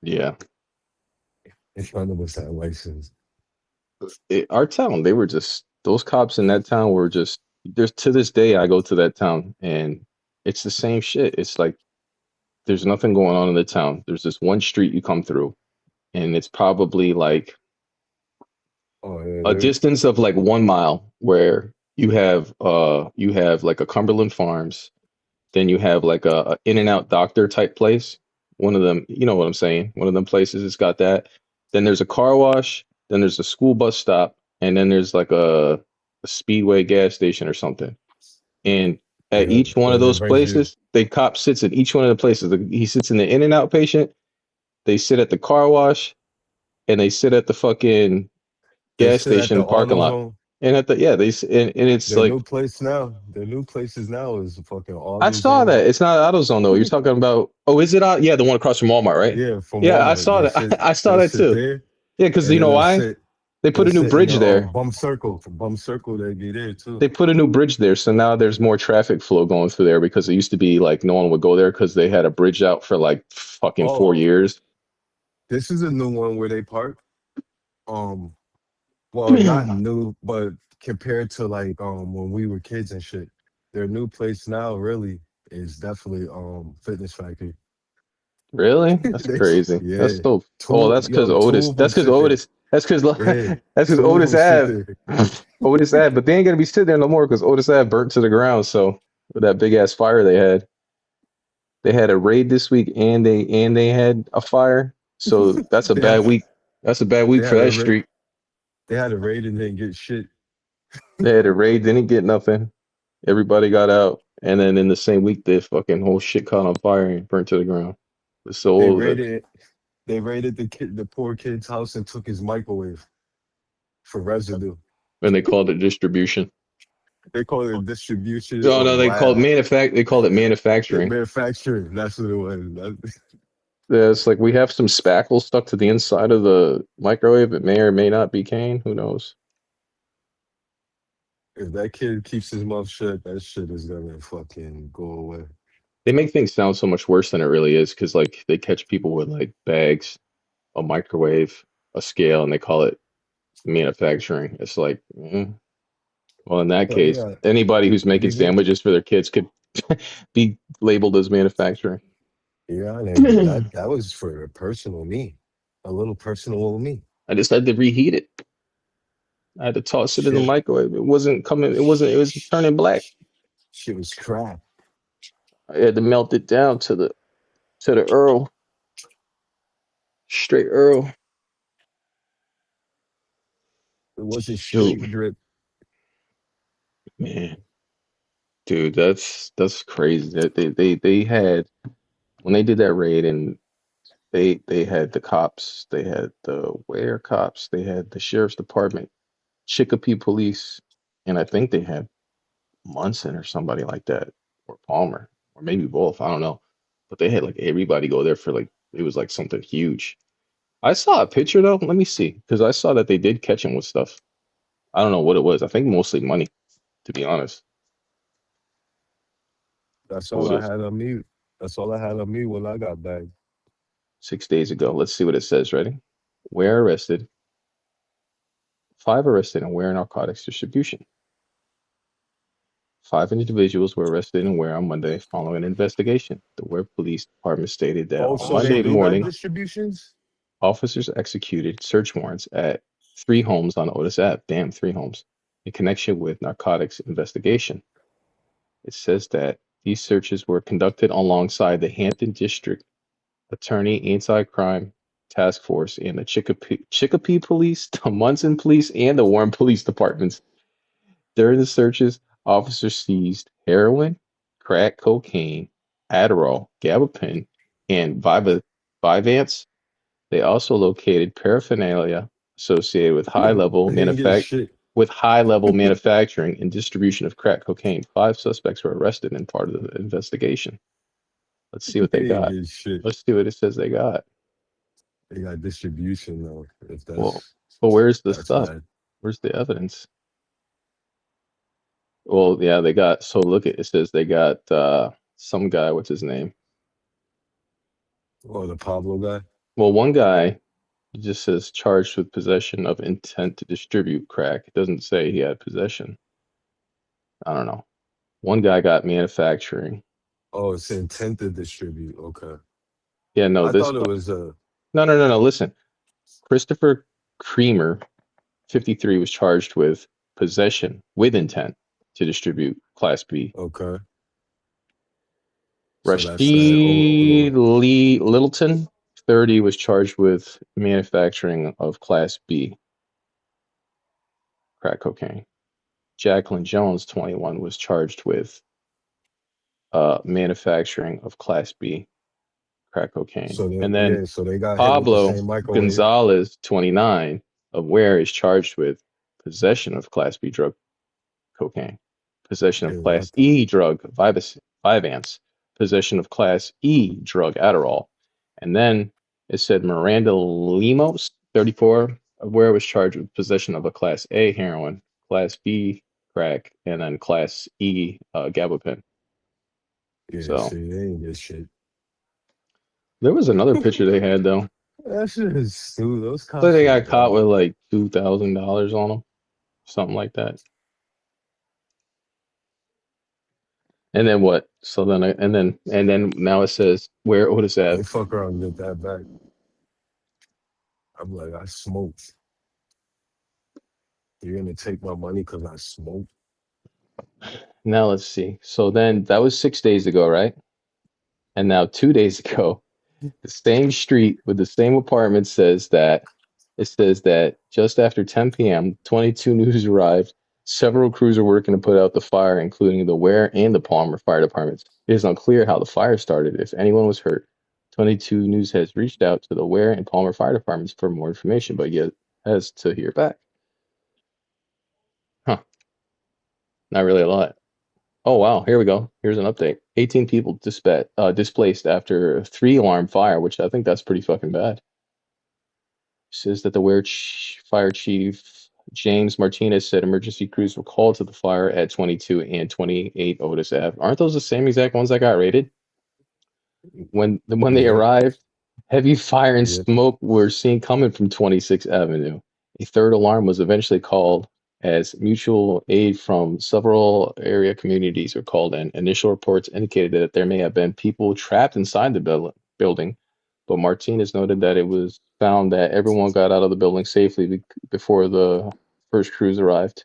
Yeah. If none of us had license. Our town, they were just those cops in that town were just there's to this day I go to that town and it's the same shit. It's like there's nothing going on in the town. There's this one street you come through and it's probably like Oh yeah, a they're distance of like 1 mile where you have like a Cumberland Farms, then you have like a In and Out Doctor type place. One of them, you know what I'm saying? One of them places it's got that. Then there's a car wash, then there's a school bus stop, and then there's like a Speedway gas station or something. And at yeah, each one of then it those brings you places, the cop sits at each one of the places. He sits in the In and Out patient, they sit at the car wash, and they sit at the fucking they gas sit at the station parking auto lot. zone. And at the yeah, and it's Their new like place now, their new places now is fucking I saw AutoZone. that. It's not AutoZone though. You're talking about oh, is it out? Yeah, the one across from Walmart, right? Yeah, from Yeah, I Walmart. saw that. I saw They that sit too. there, Yeah, because and you then know why? They put they'll a new sit in the bridge there. bump circle. For bump circle, they be there too. They put a new bridge there, so now there's more traffic flow going through there because it used to be like no one would go there because they had a bridge out for like fucking four Oh, years. this is a new one where they park. Um, well, not new, but compared to like when we were kids and shit, their new place now really is definitely Fitness Factory. Really? That's They, crazy. That's yeah, so. Oh, that's because two Otis. of them That's because sit there. Otis. That's because Yeah, that's because two of Otis them sit Ave. there. Otis Ave, but they ain't gonna be sitting there no more because Otis Ave burnt to the ground. So with that big ass fire they had a raid this week and they had a fire. So that's a They bad had week. That's a bad they week for had a that ra- street. they had a raid and didn't get shit. They had a raid, didn't get nothing. Everybody got out, and then in the same week, the fucking whole shit caught on fire and burnt to the ground. They So raided they raided the poor kid's house and took his microwave for residue. and they called it distribution. They call it distribution No, of no, lab. They called it Yeah, manufacturing. manufacturing. That's what it was. Yeah, it's like we have some spackle stuck to the inside of the microwave. It may or may not be cane. Who knows? If that kid keeps his mouth shut, that shit is gonna fucking go away. They make things sound so much worse than it really is because like they catch people with like bags, a microwave, a scale, and they call it manufacturing. It's like, well, in that But case, yeah, anybody who's making you get sandwiches for their kids could be labeled as manufacturing. yeah, and I that was for a personal me, a little personal me. just had to reheat it. I had to toss it in the Shit, microwave. It wasn't coming. It wasn't. It was turning black. shit was crap. I had to melt it down to the Earl, straight Earl. It wasn't Shoot, straight drip. man, dude, that's crazy. That they had when they did that raid and they had the cops, they had the Ware cops, they had the sheriff's department, Chicopee police, and I think they had Munson or somebody like that, or Palmer, or maybe both. I don't know, but they had like everybody go there for like it was like something huge. I saw a picture though. Let me see, because I saw that they did catch him with stuff. I don't know what it was. I think mostly money, to be honest. That's What all was I it? had on me. That's all I had on me when I got back. 6 days ago. Let's see what it says. Ready? Where arrested? 5 arrested in where narcotics distribution. 5 individuals were arrested in Ware on Monday following an investigation. The Ware Police Department stated that Oh, on so they Monday do got morning, distributions? officers executed search warrants at 3 homes on Otis Ave. Damn, 3 homes. In connection with narcotics investigation. It says that these searches were conducted alongside the Hampton District Attorney Anti-Crime Task Force and the Chicopee Police, the Munson Police, and the Warren Police Departments. During the searches, officers seized heroin, crack cocaine, Adderall, gabapentin, and Vyvanse. They also located paraphernalia associated with They ain't get shit. high level manufacturing and distribution of crack cocaine. 5 suspects were arrested in part of the investigation. Let's see what they They ain't got. get shit. Let's see what it says they got. They got distribution though. If Well, but where's the that's stuff? bad. Where's the evidence? Well, yeah, they got, so look at it says they got some guy, what's his name? Oh, the Pablo guy. Well, one guy just says charged with possession of intent to distribute crack. It doesn't say he had possession. I don't know. One guy got manufacturing. Oh, it's intent to distribute. Okay. Yeah, no, I this thought it was no. Listen, Christopher Creamer, 53, was charged with possession with intent to distribute Class B. okay. So that's that older Rashid one. Lee Littleton, 30, was charged with manufacturing of Class B crack cocaine. Jacqueline Jones, 21, was charged with manufacturing of Class B crack cocaine. So And then yeah, so they got hit with the Pablo same microwave. Gonzalez, 29, of Ware is charged with possession of Class B drug cocaine, possession of Yeah, Class E drug Vyvanse, possession of Class E drug Adderall. And then it said Miranda Lemos, 34, of Ware was charged with possession of a Class A heroin, Class B crack, and then Class E gabapentin. yeah. So See, they ain't get shit. there was another picture they had though. That shit is stupid. Those So cops they are got caught with dumb. like $2,000 on them, something like that. And then what? So then and then now it says where Otis They Ave. fuck around and get that back. I'm like, I smoked. You're gonna take my money because I smoked. Now let's see. So then that was 6 days ago, right? And now 2 days ago, the same street with the same apartment says that just after 10 p.m., 22 news arrived. Several crews are working to put out the fire, including the Ware and the Palmer fire departments. It is unclear how the fire started, if anyone was hurt. 22 News has reached out to the Ware and Palmer fire departments for more information, but yet has to hear back. Huh, not really a lot. Oh wow, here we go. Here's an update. 18 people displaced after a 3 alarm fire, which I think that's pretty fucking bad. Says that the fire chief James Martinez said emergency crews were called to the fire at 22 and 28 Otis Ave. Aren't those the same exact ones that got raided? When they Yep, arrived, heavy fire and yep. smoke were seen coming from 26th Avenue. A third alarm was eventually called as mutual aid from several area communities were called in. Initial reports indicated that there may have been people trapped inside the building, but Martinez noted that it was found that everyone got out of the building safely before the first crews arrived.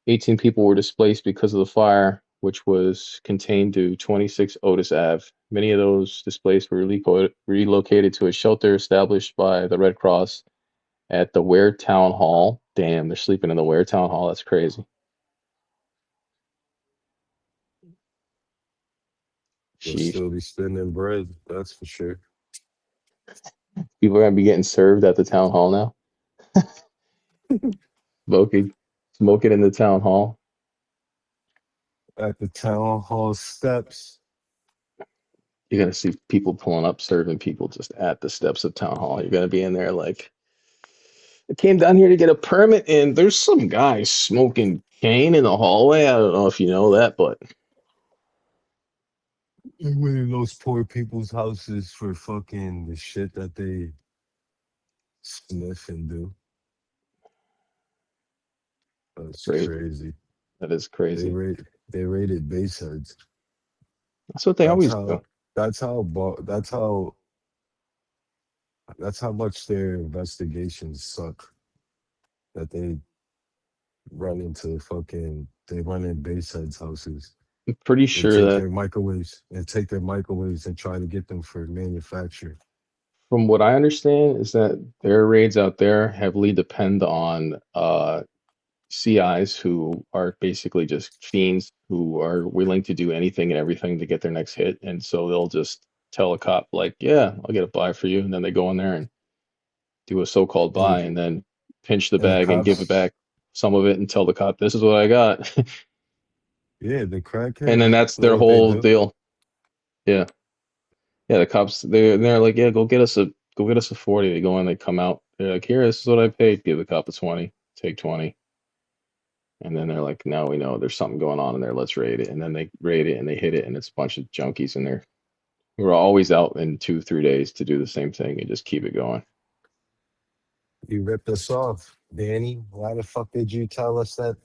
18 people were displaced because of the fire, which was contained to 26 Otis Ave. Many of those displaced were relocated to a shelter established by the Red Cross at the Ware Town Hall. Damn, they're sleeping in the Ware Town Hall. That's crazy. They'll Sheesh. still be spending bread. That's for sure. People are going to be getting served at the town hall now. Smoking, smoking in the town hall. At the town hall steps. You're gonna see people pulling up, serving people just at the steps of town hall. You're gonna be in there like, I came down here to get a permit, and there's some guy smoking cane in the hallway. I don't know if you know that, but I went in those poor people's houses for fucking the shit that they sniff and do. That's great. crazy. That is They crazy. rate they rated base heads. That's what they That's always do. how that's how that's how much their investigations suck. That they run in base heads houses I'm pretty and sure that take their microwaves and try to get them for manufacture. from what I understand is that their raids out there heavily depend on CIs who are basically just fiends who are willing to do anything and everything to get their next hit. And so they'll just tell a cop, like, yeah, I'll get a buy for you. And then they go in there and do a so-called buy And and then pinch the and the bag and give it cops, back some of it and tell the cop, this is what I got. yeah, the And then crackheads, that's know their what they whole do. deal. Yeah. Yeah, the cops they're like, yeah, go get us a 40. They go in, they come out, they're like, here, this is what I paid. Give the cop a 20, take 20. And then they're like, now we know there's something going on in there. Let's raid it. And then they raid it and they hit it, and it's a bunch of junkies in there. We're always out in 2, 3 days to do the same thing and just keep it going. You ripped us off, Danny. Why the fuck did you tell us that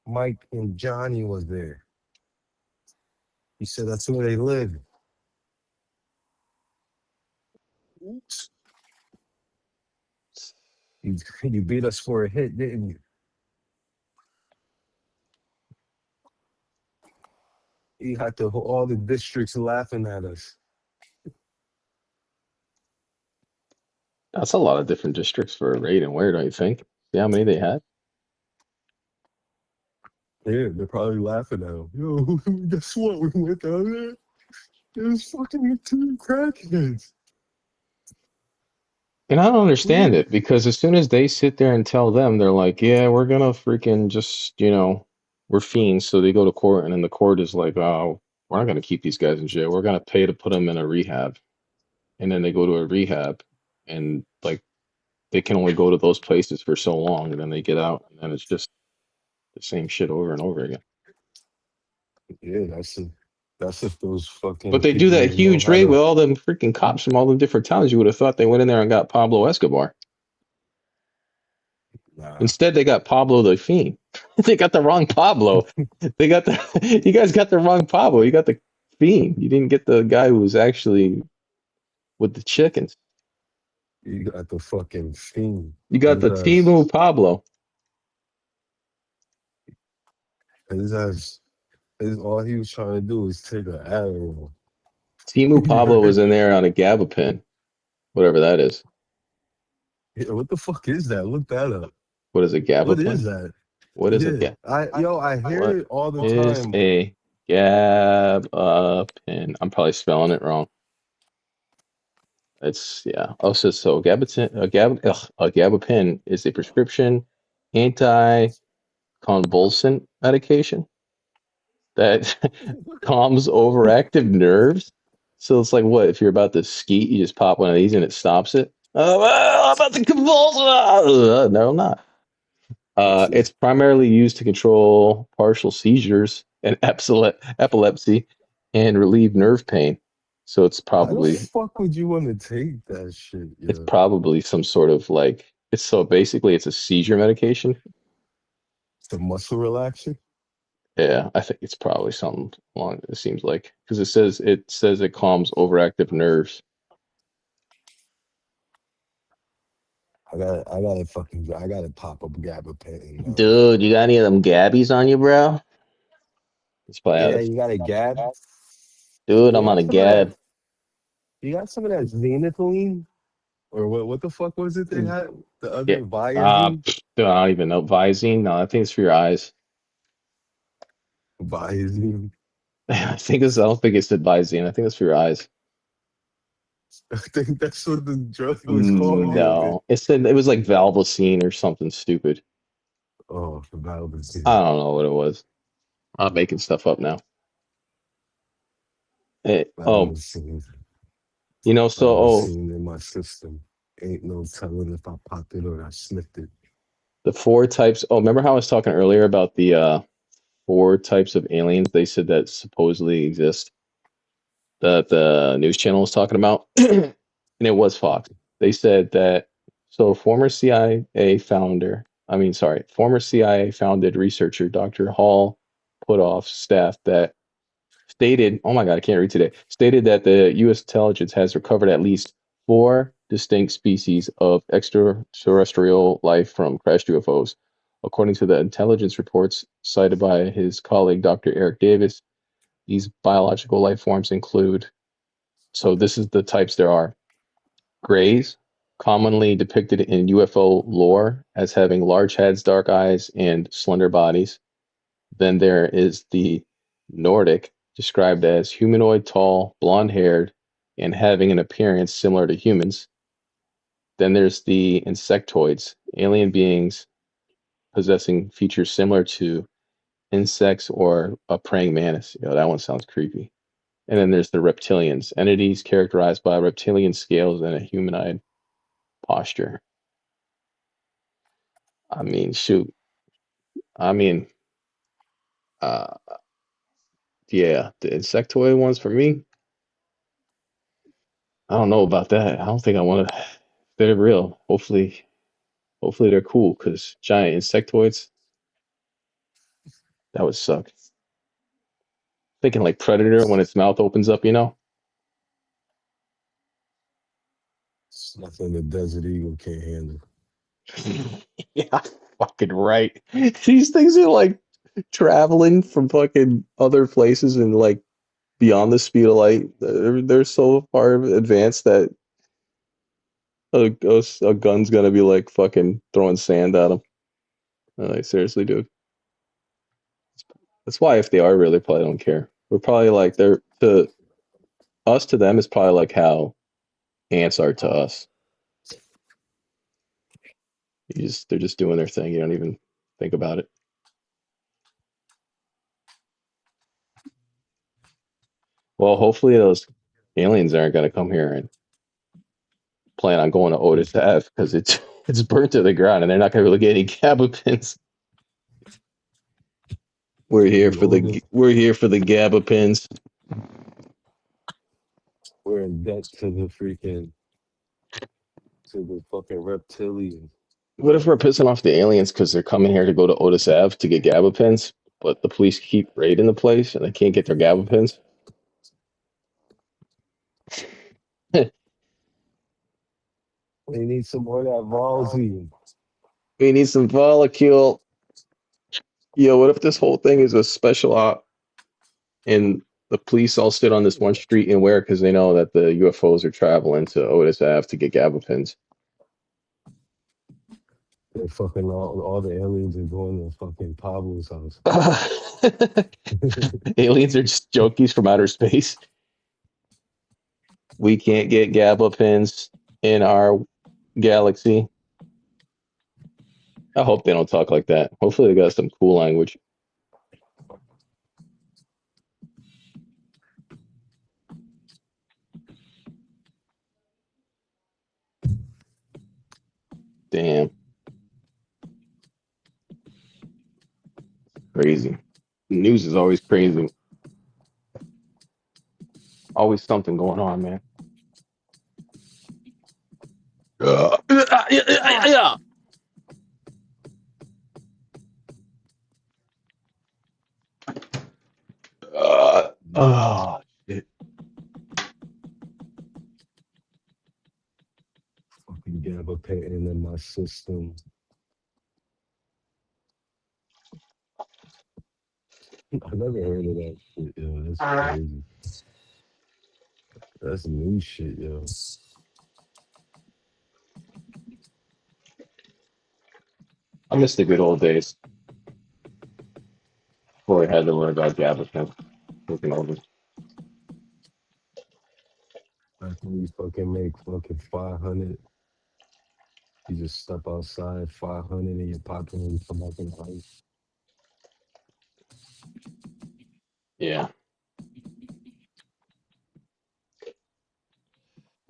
Mike and Johnny was there? You said that's where they live. Oops. You, you beat us for a hit, didn't you? You had all the districts laughing at us. That's a lot of different districts for a raid and where, don't you think? See how many they had? Yeah, they're probably laughing at him. Yo, guess what? We went down there. There's fucking two crackheads. And I don't understand We, it because as soon as they sit there and tell them, they're like, yeah, we're gonna freaking just, we're fiends. So they go to court, and then the court is like, oh, we're not gonna keep these guys in jail. We're gonna pay to put them in a rehab. And then they go to a rehab, and like they can only go to those places for so long, and then they get out, and then it's just the same shit over and over again. yeah, that's if those But fucking they do people that didn't know huge how raid with to. all them freaking cops from all the different towns. You would have thought they went in there and got Pablo Escobar. Nah, Instead, they got Pablo the Fiend. They got the wrong Pablo. They got the you guys got the wrong Pablo. You got the Fiend. You didn't get the guy who was actually with the chickens. you got the fucking fiend. You got His the ass, Timu Pablo. his ass, all he was trying to do is take an arrow. Timu Pablo was in there on a gabapin, whatever that is. Yeah, what the fuck is that? Look that up. What is a What is gabapin? that? What is a Yeah, gab? I hear What it all the is time. a gabapin? I'm probably spelling it wrong. It's yeah. Oh, so a gabapentin is a prescription anticonvulsant medication that calms overactive nerves. So it's like what if you're about to skeet, you just pop one of these and it stops it. Oh, well, I'm about to convulse. No, I'm not. It's It's primarily used to control partial seizures and epilepsy and relieve nerve pain. So How the fuck would you want to take that shit? it's Yeah, probably some sort of like it's so basically it's a seizure medication. it's a muscle relaxer. Yeah, I think it's probably something along it seems like because it says it calms overactive nerves. I gotta pop up gabapentin now. Dude, you got any of them gabbies on you, bro? It's probably out Yeah, of you got a gab. dude, You I'm on got a some of that. gab. You got some of that zenithine, or what? What the fuck was it they had? The Yeah. other Viazine, Dude, I don't even know. Visine? No, I think it's for your eyes. Viazine. I don't think it's Visine. I think it's for your eyes. I think that's what the drug was called the other. No. It was like Valvocine or something stupid. Oh, the I Viazine. don't know what it was. I'm making stuff up now. Oh, Vaccine, you know, so vaccine in my system. Ain't no telling if I popped it or I sniffed it. the four types. Oh, remember how I was talking earlier about the four types of aliens they said that supposedly exist that the news channel was talking about? And it was Fox. They said that former CIA founded researcher Dr. Hall put off staff that stated, oh my God, I can't read today, stated that the U.S. intelligence has recovered at least four distinct species of extraterrestrial life from crashed UFOs. According to the intelligence reports cited by his colleague Dr. Eric Davis, these biological life forms include, so this is the types there are: grays, commonly depicted in UFO lore as having large heads, dark eyes, and slender bodies. Then there is the Nordic, described as humanoid, tall, blonde haired, and having an appearance similar to humans. Then there's the insectoids, alien beings possessing features similar to insects or a praying mantis. That one sounds creepy. And then there's the reptilians, entities characterized by reptilian scales and a humanoid posture. I mean, shoot. I mean, uh, yeah, the insectoid ones for me, I don't know about that. I don't think I want to. They're real. Hopefully they're cool. Cause giant insectoids, that would suck. Thinking like Predator when its mouth opens up, you know? It's nothing the Desert Eagle can't handle. Yeah, fucking right. These things are like traveling from fucking other places and like beyond the speed of light. They're so far advanced that a gun's gonna be like fucking throwing sand at them. Like seriously, dude. That's why if they are really, probably don't care. We're probably like they're to us to them is probably like how ants are to us. They're just doing their thing. You don't even think about it. Well, hopefully those aliens aren't gonna come here and plan on going to Otis Ave because it's it's burnt to the ground and they're not gonna really get any GABA pins. Rogan, We're here for the GABA pins. we're in debt to the fucking reptilian. What if we're pissing off the aliens because they're coming here to go to Otis Ave to get GABA pins, but the police keep raiding the place and they can't get their GABA pins? We need some more of that Volzy. We need some molecule. Yo, what if this whole thing is a special op and the police all sit on this one street and wear it because they know that the UFOs are traveling to Otis Ave to get GABA pins? They fucking all the aliens are going to fucking Pablo's house. Aliens are just junkies from outer space. We can't get GABA pins in our galaxy. I hope they don't talk like that. Hopefully, they got some cool language. Damn, crazy. News is always crazy. Always something going on, man. Yeah. Oh, shit. Fucking gabapentin in my system. I never heard of that shit, yo. That's crazy. That's new shit, yo. I miss the good old days before I had to learn about GABA pins. Looking over. Back when you fucking make fucking 500, you just step outside 500 and you pop in and come back in the house. Yeah.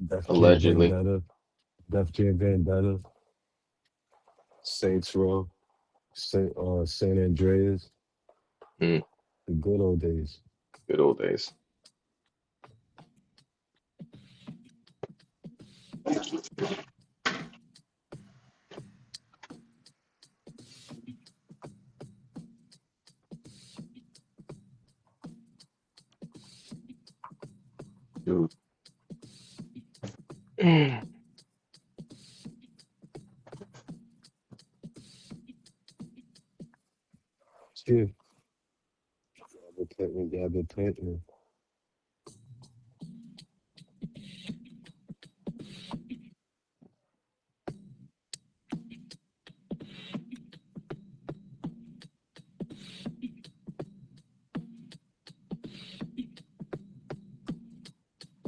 Def Jam allegedly. Vendetta, Def Jam Vendetta, Saints Row, San Andreas, Mm, the good old days. good old days. Dude. Shit, Gabby Clinton.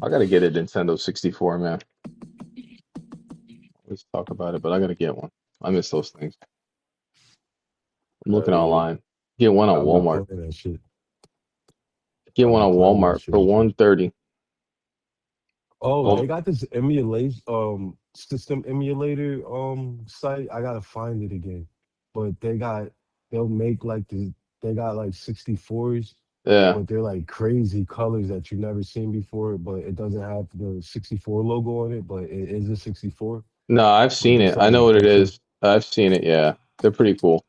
I gotta get a Nintendo 64, man. Let's talk about it, but I gotta get one. I miss those things. I'm looking Yeah, online. Get one on I've been Walmart. playing that shit. Get I've one been on playing that Walmart for shit. 130. Oh, Oh, they got this emulation system emulator site. I gotta find it again. But they'll make like they got like 64s, yeah. but they're like crazy colors that you've never seen before, but it doesn't have the 64 logo on it, but it is a 64. No, I've But seen they it. sell I know like what it pictures. is. I've seen it. Yeah, they're pretty cool.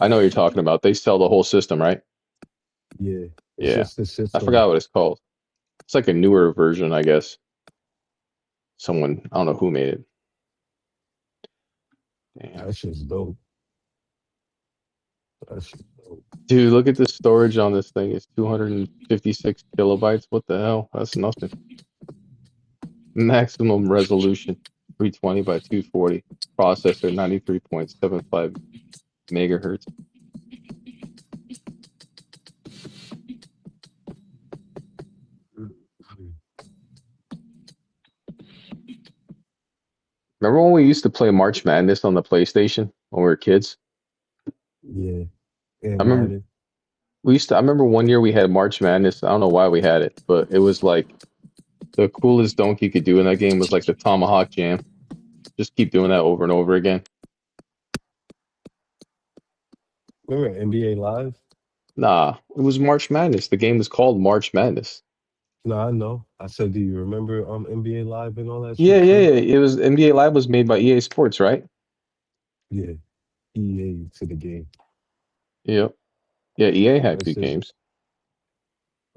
I know what you're talking about. They sell the whole system, right? Yeah. It's Yeah. just the I system. forgot what it's called. It's like a newer version, I guess. Someone, I don't know who made it. Damn. That shit's dope. That shit's dope. Dude, look at the storage on this thing. It's 256 kilobytes. What the hell? That's nothing. Maximum resolution 320 by 240. Processor 93.75 megahertz. Remember when we used to play March Madness on the PlayStation when we were kids? Yeah. I And remember Madden. I remember one year we had March Madness. I don't know why we had it, but it was like the coolest dunk you could do in that game was like the tomahawk jam. Just keep doing that over and over again. Remember NBA Live? Nah, it was March Madness. The game was called March Madness. No, I know. I said, do you remember NBA Live and all that Yeah, shit yeah, too? yeah. It was NBA Live was made by EA Sports, right? Yeah, EA to the game. Yep. Yeah, EA I had used good to, games.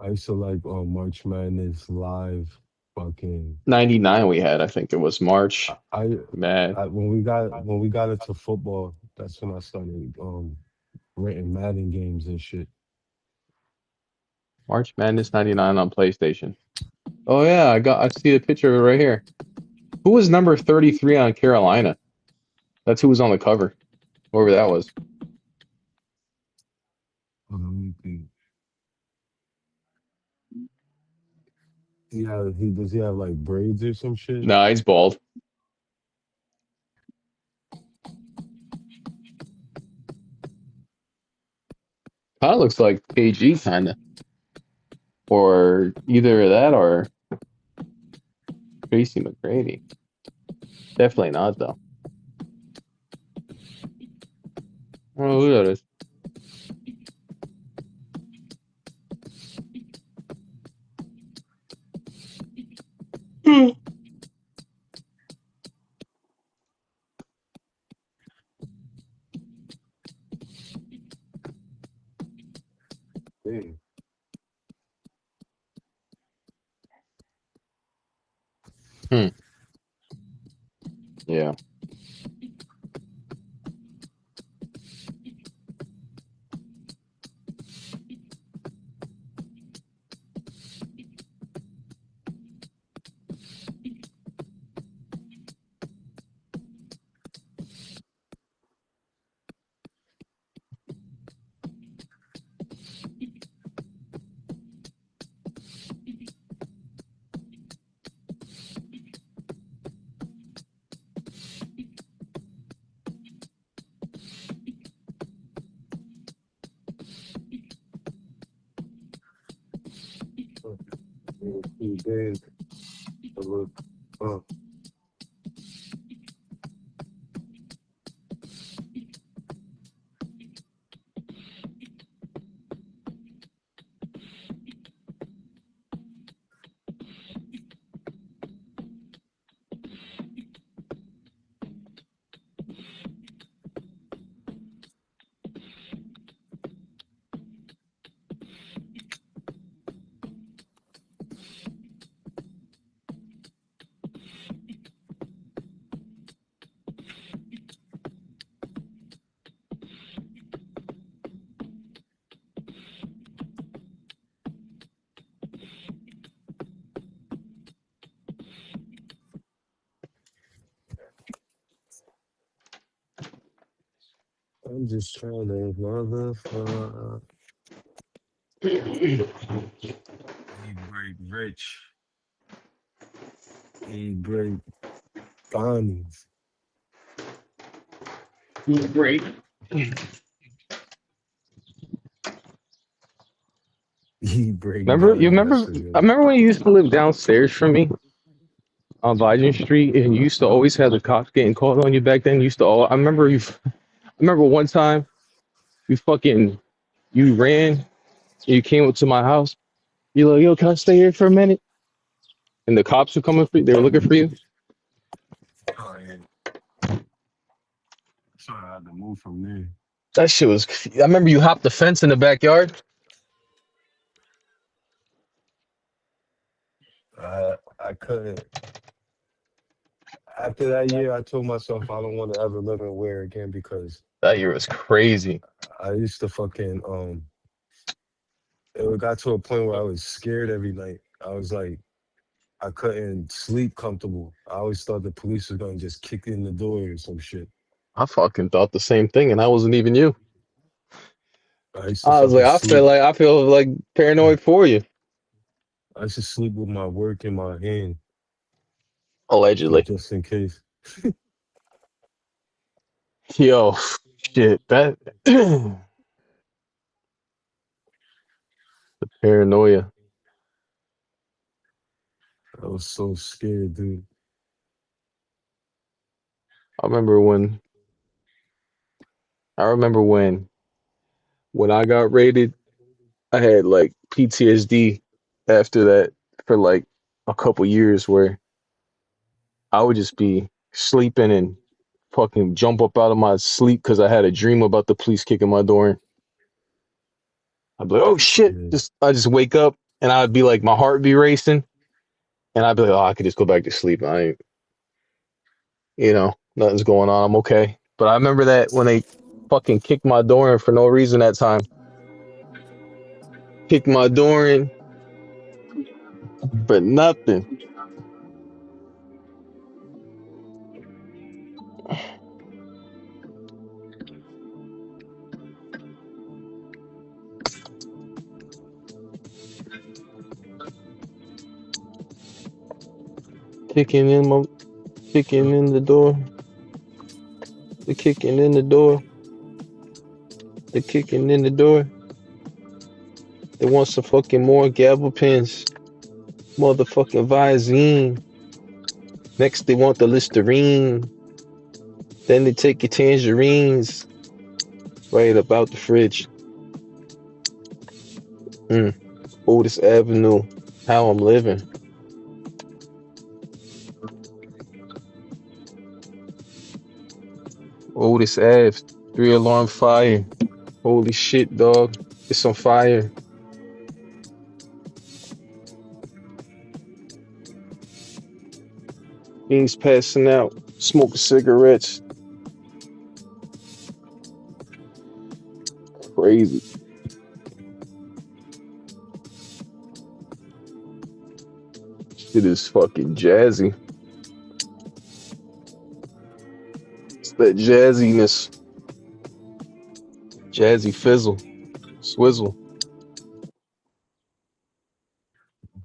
I used to like March Madness Live. Fucking, 99 we had, I think it was I, March I, Mad. when we got into football, that's when I started renting Madden games and shit. March Madness 99 on PlayStation. Oh yeah, I see the picture of it right here. Who was number 33 on Carolina? That's who was on the cover. Whoever that was. Let me think. Yeah, he does. He have like braids or some shit? Nah, he's bald. Kind of looks like KG, kind of, or either that or Tracy McGrady. Definitely not though. I don't know who that is. Damn. Hmm. Yeah. He did. Look. Uh, I'm just trying to motherfucker. He break rich. He break diamonds. Great. He break Remember? You diamonds. That remember? shit I good. remember when you used to live downstairs from me on Vision Street, and you used to always have the cops getting called on you back then. You used to all. I remember you. I remember one time you ran. And you came up to my house. You like, yo, can I stay here for a minute? And the cops were coming for you. They were looking for you. Oh, yeah. So I had to move from there. That shit was. I remember you hopped the fence in the backyard. I couldn't. After that year, I told myself I don't want to ever live in Ware again because That year was crazy. I used to fucking it got to a point where I was scared every night. I was like I couldn't sleep comfortable. I always thought the police was gonna just kick in the door or some shit. I fucking thought the same thing, and I wasn't even you. I used to I was fucking like, sleep. I feel like paranoid for you. I used to sleep with my work in my hand, so Allegedly. just in case. Yo, shit, that the paranoia. I was so scared, dude. I remember when I remember when I got raided, I had like PTSD after that for like a couple years where I would just be sleeping and fucking jump up out of my sleep because I had a dream about the police kicking my door in. I'd be like, oh shit. Yeah, I just wake up and I'd be like my heart be racing and I'd be like, oh, I could just go back to sleep. I ain't, nothing's going on. I'm okay. But I remember that when they fucking kicked my door in for no reason that time. Kicked my door in for nothing. Kicking in my kicking in the door. The kicking in the door. The kicking in the door. They want some fucking more gavel pins. Motherfucking Visine. Next they want the Listerine. Then they take your tangerines right about the fridge. Mm. Otis Avenue. How I'm living. Otis Ave. 3 alarm fire. Holy shit, dog. It's on fire. Beans passing out. Smoking cigarettes. Crazy. Shit is fucking jazzy. It's that jazziness. Jazzy fizzle. Swizzle.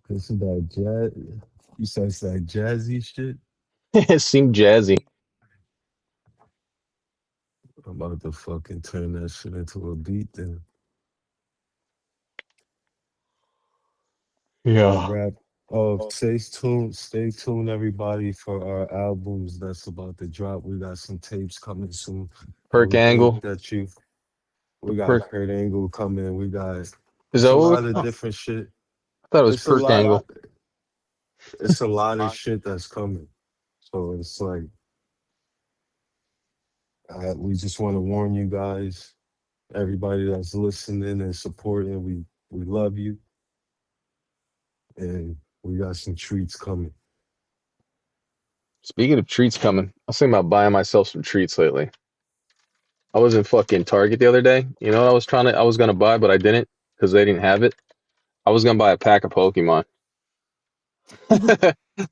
this is that jazz. You said it's that jazzy shit. It seemed jazzy. I'm about to fucking turn that shit into a beat. Then a Yeah. rap. Stay tuned, everybody, for our albums that's about to drop. We got some tapes coming soon that Perk we think Angle. that you. We got Perk Kurt Angle coming. We got. is It's that a what? lot of Oh, different shit. I thought it was It's a Perk lot. Angle. It's a lot of shit that's coming. So it's like we just want to warn you guys, everybody that's listening and supporting. We love you, and we got some treats coming. Speaking of treats coming, I was thinking about buying myself some treats lately. I was in fucking Target the other day. You know what I was gonna buy, but I didn't because they didn't have it. I was gonna buy a pack of Pokemon.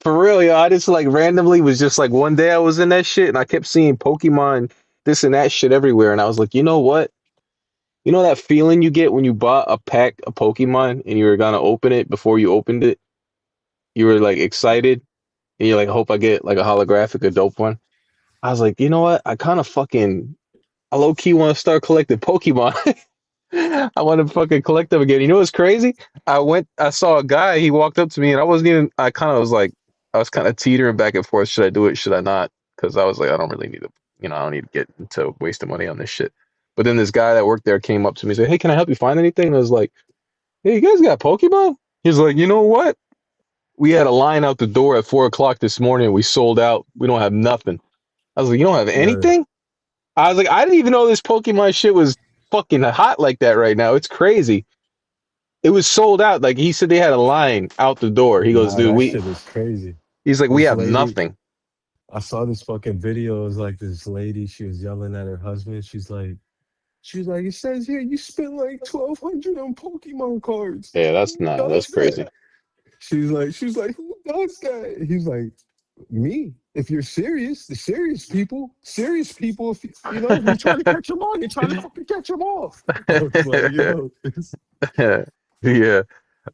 For real, yo. I just like randomly was just like one day I was in that shit and I kept seeing Pokemon, this and that shit everywhere. And I was like, you know what? You know that feeling you get when you bought a pack of Pokemon and you were gonna open it before you opened it? You were like excited and you're like, I hope I get like a holographic, a dope one. I was like, you know what? I low key want to start collecting Pokemon. I want to fucking collect them again. You know what's crazy? I saw a guy. He walked up to me, and I wasn't even. I kind of was like, I was kind of teetering back and forth. Should I do it? Should I not? Because I was like, I don't really need to. I don't need to get into wasting money on this shit. But then this guy that worked there came up to me and said, "Hey, can I help you find anything?" And I was like, "Hey, you guys got Pokemon?" He's like, "You know what? We had a line out the door at 4 o'clock this morning. We sold out. We don't have nothing." I was like, "You don't have Word. anything?" I was like, I didn't even know this Pokemon shit was fucking hot like that right now. It's crazy. It was sold out. Like he said, they had a line out the door. He goes, Nah, dude, that shit is crazy. he's like, we This have lady, nothing. I saw this fucking video. It was like this lady. She was yelling at her husband. She's like, it says here you spent like 1,200 on Pokemon cards. Yeah, Who that's does that? crazy. She's like, who does that? He's like, me. If you're serious, the serious people. If you're trying to catch them all, you're trying to fucking catch them all. I was like, yo, Yeah,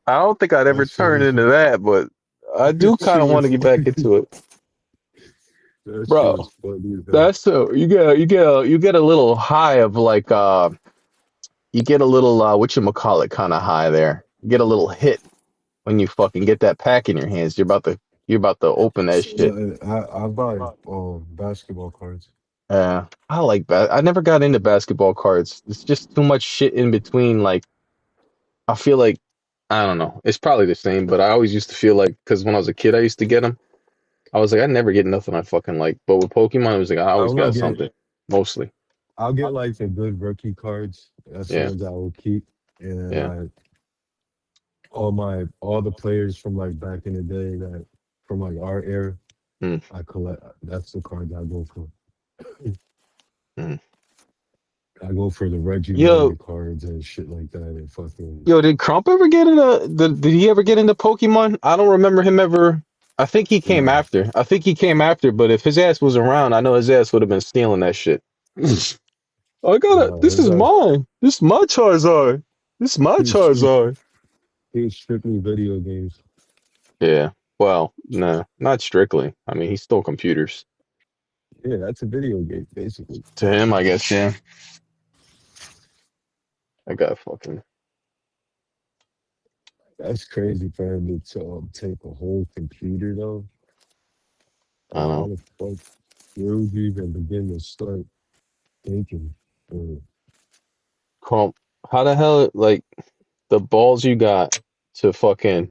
I don't think I'd ever that shit turn is, into that, but I do that kind shit of want was to get back funny. into it, That shit bro. was funny as hell. That's so you get a little high of like you get a little what you call it kind of high there. You get a little hit when you fucking get that pack in your hands. You're about to open that shit. Yeah, I buy basketball cards. Yeah, I never got into basketball cards. It's just too much shit in between. Like, I feel like, I don't know. It's probably the same, but I always used to feel like, because when I was a kid, I used to get them. I was like, I never get nothing I fucking like. But with Pokemon, I was like, I I always only got get something. Mostly. I'll get like the good rookie cards. That's the Yeah, ones I will keep. And then yeah. all the players from like back in the day that from like our era, Mm, I collect. That's the cards I go for. mm. I go for the Reggie Yo, Miller cards and shit like that. And fucking did Crump ever get into, did he ever get into Pokemon? I don't remember him ever. I think he came nah, after. I think he came after, but if his ass was around, I know his ass would have been stealing that shit. nah. This His is ass, mine. This is my Charizard. This is my he was strict. Charizard. He was strictly video games. Yeah. Well, no, not strictly. I mean, he stole computers. Yeah, that's a video game basically. To him, I guess, yeah. I got fucking, That's crazy for him to take a whole computer though. I Like, don't how know. the fuck would you even begin to start thinking? Crump, how the hell, like, the balls you got to fucking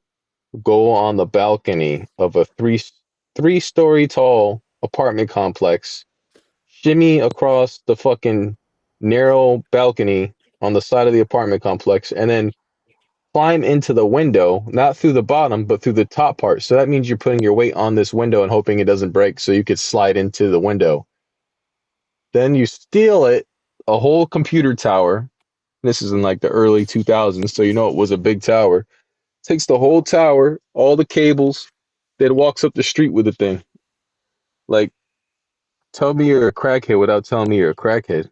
go on the balcony of a three-story tall apartment complex, shimmy across the fucking narrow balcony on the side of the apartment complex, and then climb into the window, not through the bottom, but through the top part. So that means you're putting your weight on this window and hoping it doesn't break so you could slide into the window. Then you steal it, a whole computer tower. This is in like the early 2000s, so you know it was a big tower. Takes the whole tower, all the cables, then walks up the street with the thing. Like, tell me you're a crackhead without telling me you're a crackhead.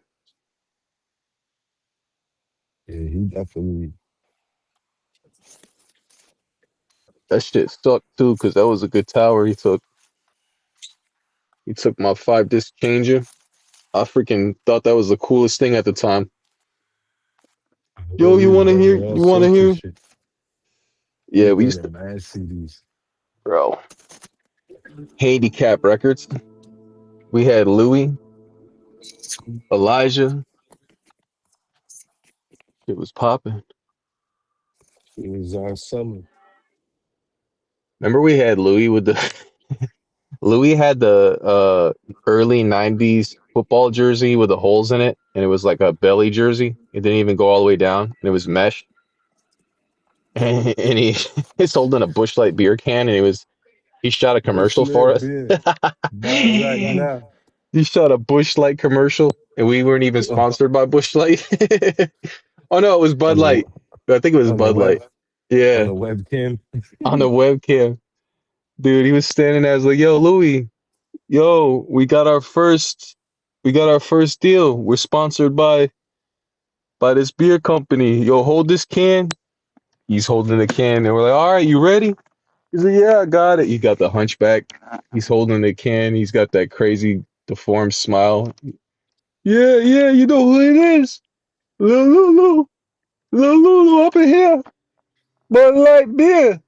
Yeah, he definitely. That shit sucked too, because that was a good tower he took my 5 disc changer. I freaking thought that was the coolest thing at the time. I know Yo, he was burning all You wanna sorts of hear? shit. He Yeah, was we used to burning mad CDs. bro. Handicap records. We had Louis, Elijah. It was popping. It was our summer. Remember we had Louis with the Louis had the early '90s football jersey with the holes in it, and it was like a belly jersey. It didn't even go all the way down, and it was mesh. And he's holding a Busch Light beer can, and he shot a commercial for Bushlit us. beer. Buy it right now. He shot a Busch Light commercial, and we weren't even sponsored by Busch Light. Oh no, it was Bud on the Light. I think it was on the Bud web Light. on Yeah, the webcam. on the webcam, dude. He was standing there. I was like, "Yo, Louis, yo, we got our first deal. We're sponsored by this beer company. Yo, hold this can." He's holding the can, and we're like, "All right, you ready?" He's like, "Yeah, I got it." He got the hunchback. He's holding the can. He's got that crazy deformed smile. Yeah, yeah, you know who it is. Lulu, Lulu up in here. Bud Light beer.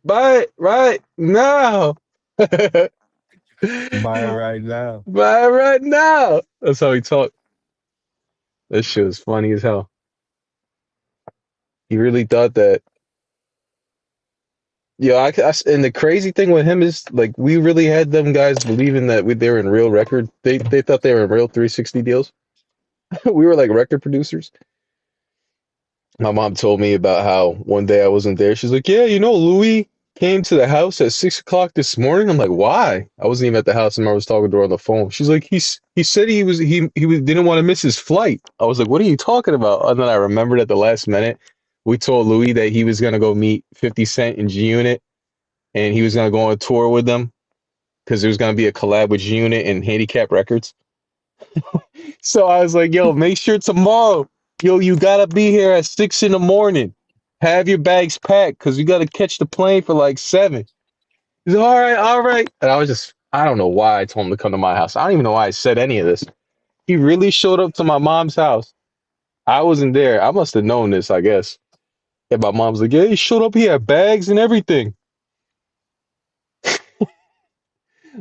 Buy it right now. Buy Buy it right now. it right now. That's how he talked. That shit was funny as hell. He really thought that. Yeah, and the crazy thing with him is like we really had them guys believing that they were in real record. They thought they were in real 360 deals. We were like record producers. My mom told me about how one day I wasn't there. She's like, "Yeah, Louis came to the house at 6 o'clock this morning." I'm like, "Why?" I wasn't even at the house, and I was talking to her on the phone. She's like, he said he didn't want to miss his flight." I was like, "What are you talking about?" And then I remembered at the last minute, we told Louis that he was gonna go meet 50 Cent in G Unit, and he was gonna go on a tour with them because there was gonna be a collab with G Unit and Handicap Records. So I was like, "Yo, make sure tomorrow, yo, you gotta be here at 6 in the morning. Have your bags packed because you gotta catch the plane for like 7." He's like, "All right, all right." And I don't know why I told him to come to my house. I don't even know why I said any of this. He really showed up to my mom's house. I wasn't there. I must have known this, I guess. And my mom's like, "Yeah, he showed up. He had bags and everything."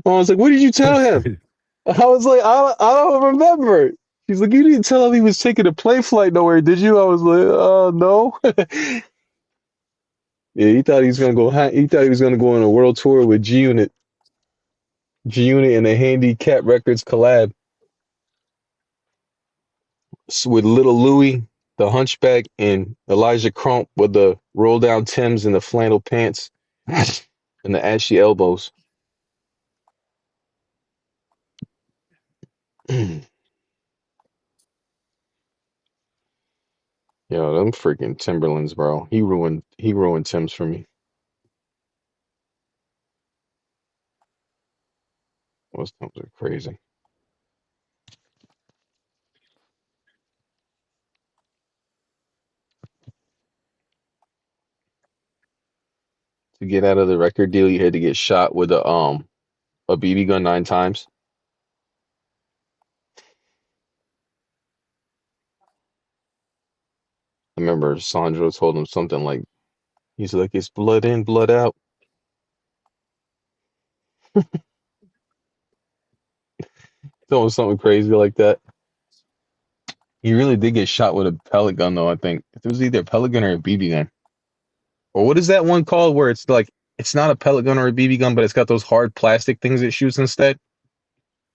I was like, "What did you tell That's him?" crazy. I was like, I don't remember. She's like, "You didn't tell him he was taking a plane flight nowhere, did you?" I was like, no." Yeah, he thought he was gonna go. He thought he was gonna go on a world tour with G Unit, and the Handicap Records collab with Little Louie, the Hunchback, and Elijah Crump with the roll down Tims and the flannel pants and the ashy elbows. Yo, them freaking Timberlands, bro. He ruined Tim's for me. Those Tims are crazy. To get out of the record deal, you had to get shot with a BB gun 9 times. I remember Sandro told him something like, he's like, "It's blood in, blood out." Told him something crazy like that. He really did get shot with a pellet gun, though, I think. It was either a pellet gun or a BB gun. Or what is that one called where it's like, it's not a pellet gun or a BB gun, but it's got those hard plastic things it shoots instead?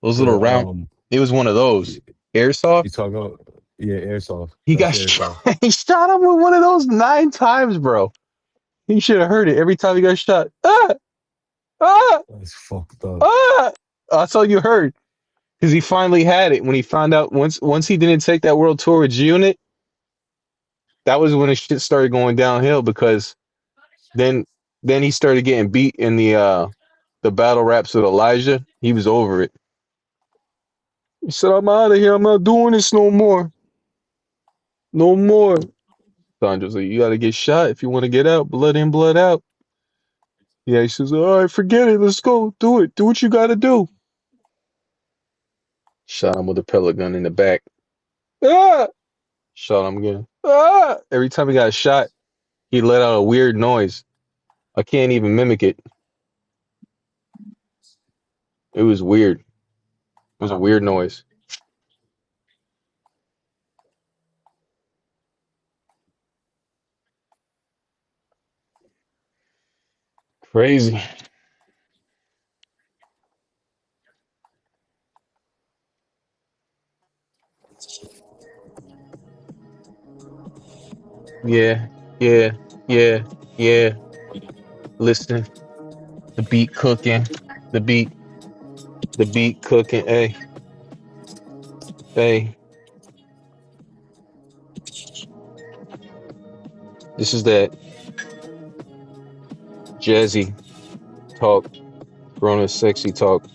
Those little The round. It was one of those. Airsoft. you talking about, yeah, airsoft. He That's got airsoft. he shot him with one of those 9 times, bro. He should have heard it every time he got shot. Ah, ah, That's fucked up. ah. That's all you heard. Because he finally had it when he found out once he didn't take that world tour with G Unit, that was when his shit started going downhill because then then he started getting beat in the battle raps with Elijah. He was over it. He said, "I'm out of here. I'm not doing this no more. No more." Sandra's like, "You gotta get shot if you want to get out. Blood in, blood out." Yeah, he says, "All right, forget it. Let's go. Do it. Do what you gotta do." Shot him with a pellet gun in the back. Ah! Shot him again. Ah! Every time he got shot, he let out a weird noise. I can't even mimic it. It was weird. It was a weird noise. Crazy. Yeah, yeah, yeah, yeah. Listen, the beat cooking, the beat, the beat cooking. Hey, hey. This is that jazzy talk, grown and sexy talk.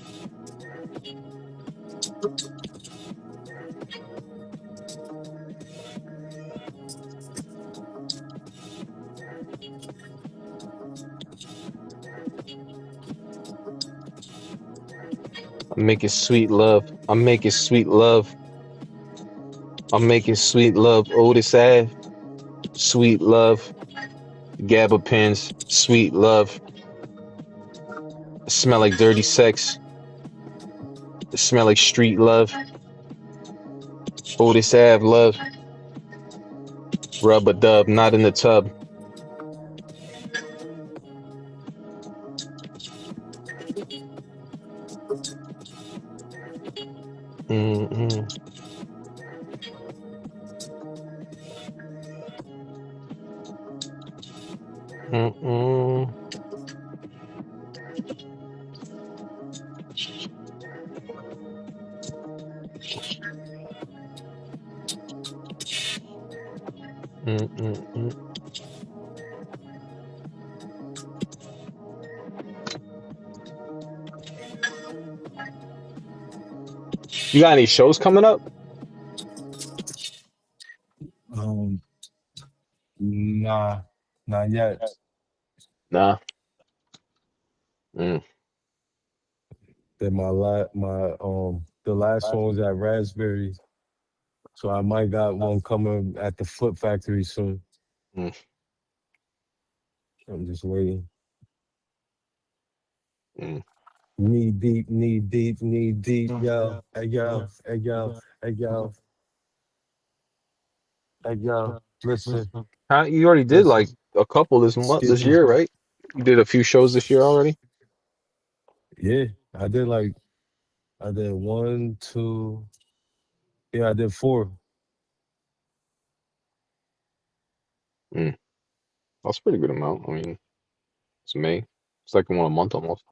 I'm making sweet love. I'm making sweet love. I'm making sweet love. Otis Ave, sweet love. Gabba pins, sweet love. It smell like dirty sex. It smell like street love. Otis Ave love. Rub a dub, not in the tub. Mm-mm, mm-mm, mm-mm. You got any shows coming up? Um, nah, not yet. Nah. Mm, Then the last one was at Raspberry, so I might got one coming at the Foot Factory soon. mm, I'm just waiting. mm. Knee deep, knee deep, yo, hey yo, hey yo, hey yo, hey yo. Listen, You already did like listen. a couple this month, Excuse this me. year, right? You did a few shows this year already. Yeah, I did one, two. Yeah, I did four. Mm, that's a pretty good amount. I mean, it's May. It's like one a month almost.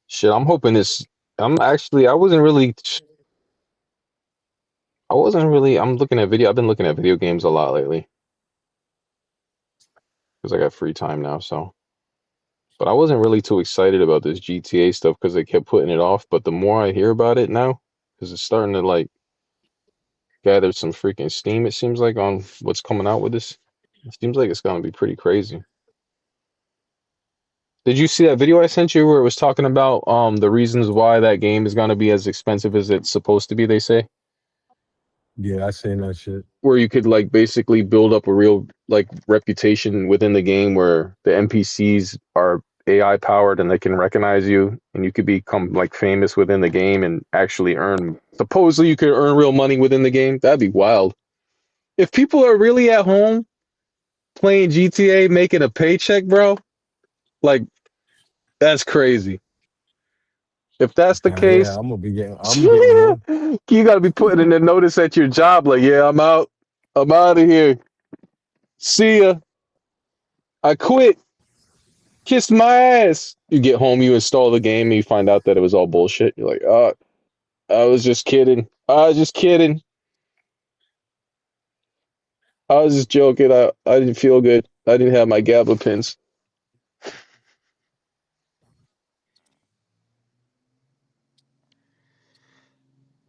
Shit, I'm hoping this. I'm actually. I wasn't really. I'm looking at video. I've been looking at video games a lot lately because I got free time now. So, but I wasn't really too excited about this GTA stuff because they kept putting it off. But the more I hear about it now, because it's starting to like gather some freaking steam. It seems like on what's coming out with this. It seems like it's gonna be pretty crazy. Did you see that video I sent you where it was talking about the reasons why that game is gonna be as expensive as it's supposed to be, they say? Yeah, I seen that shit. Where you could like basically build up a real like reputation within the game where the NPCs are AI powered and they can recognize you and you could become like famous within the game and actually earn supposedly you could earn real money within the game. That'd be wild. If people are really at home playing GTA making a paycheck, bro, like that's crazy. If that's the Yeah, case, I'm getting one. you got to be putting in a notice at your job, like, yeah, I'm out. I'm out of here. See ya. I quit. Kiss my ass. You get home, you install the game, and you find out that it was all bullshit. You're like, oh, I was just kidding. I was just kidding. I was just joking. I didn't feel good. I didn't have my GABA pins.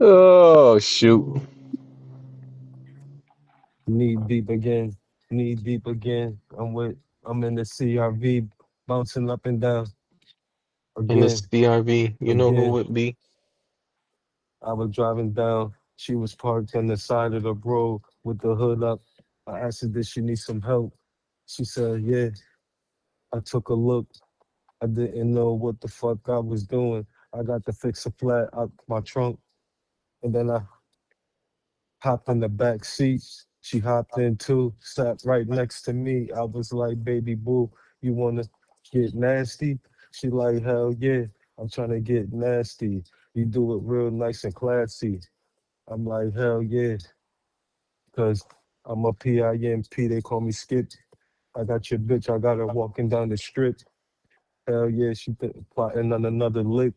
Oh, shoot. Knee deep again, knee deep again. I'm in the CRV, bouncing up and down In the again, CRV, you know who again. would be? I was driving down. She was parked on the side of the road with the hood up. I asked her, did she need some help? She said, yeah, I took a look. I didn't know what the fuck I was doing. I got to fix a flat out my trunk. And then I hopped in the back seat. She hopped in too, sat right next to me. I was like, baby boo, you wanna get nasty? She like, hell yeah, I'm trying to get nasty. You do it real nice and classy. I'm like, hell yeah, cause I'm a PIMP, they call me Skip. I got your bitch, I got her walking down the strip. Hell yeah, she plotting on another lick.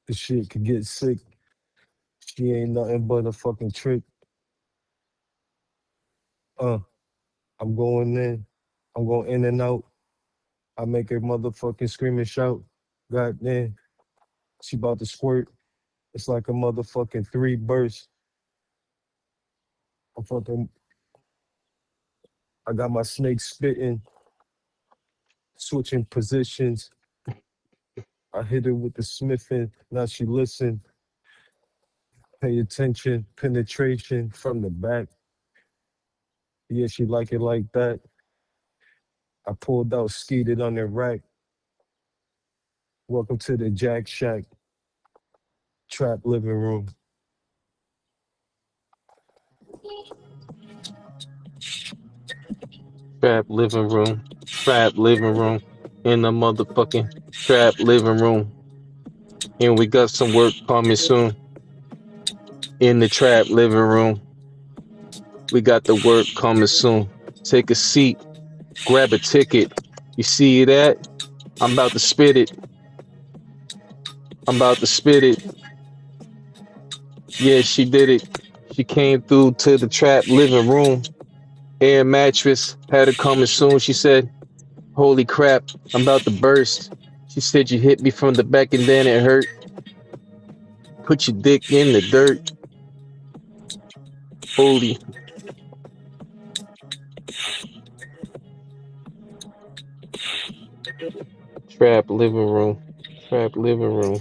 The shit could get sick. She ain't nothing but a fucking trick. Uh, I'm going in. I'm going in and out. I make her motherfucking scream and shout. God damn, she about to squirt. It's like a motherfucking three burst. I'm fucking, I got my snake spitting, switching positions. I hit her with the smithing. Now she listen, pay attention, penetration from the back. Yeah, she like it like that. I pulled out, skeeted on the rack. Welcome to the Jack Shack trap living room. Trap living room. Trap living room. In the motherfucking trap living room. And we got some work coming soon. In the trap living room. We got the work coming soon. Take a seat. Grab a ticket. You see that? I'm about to spit it. I'm about to spit it. Yeah, she did it. She came through to the trap living room. Air mattress had her coming soon. She said, holy crap, I'm about to burst. She said, you hit me from the back and then it hurt. Put your dick in the dirt. Holy trap living room. Trap living room.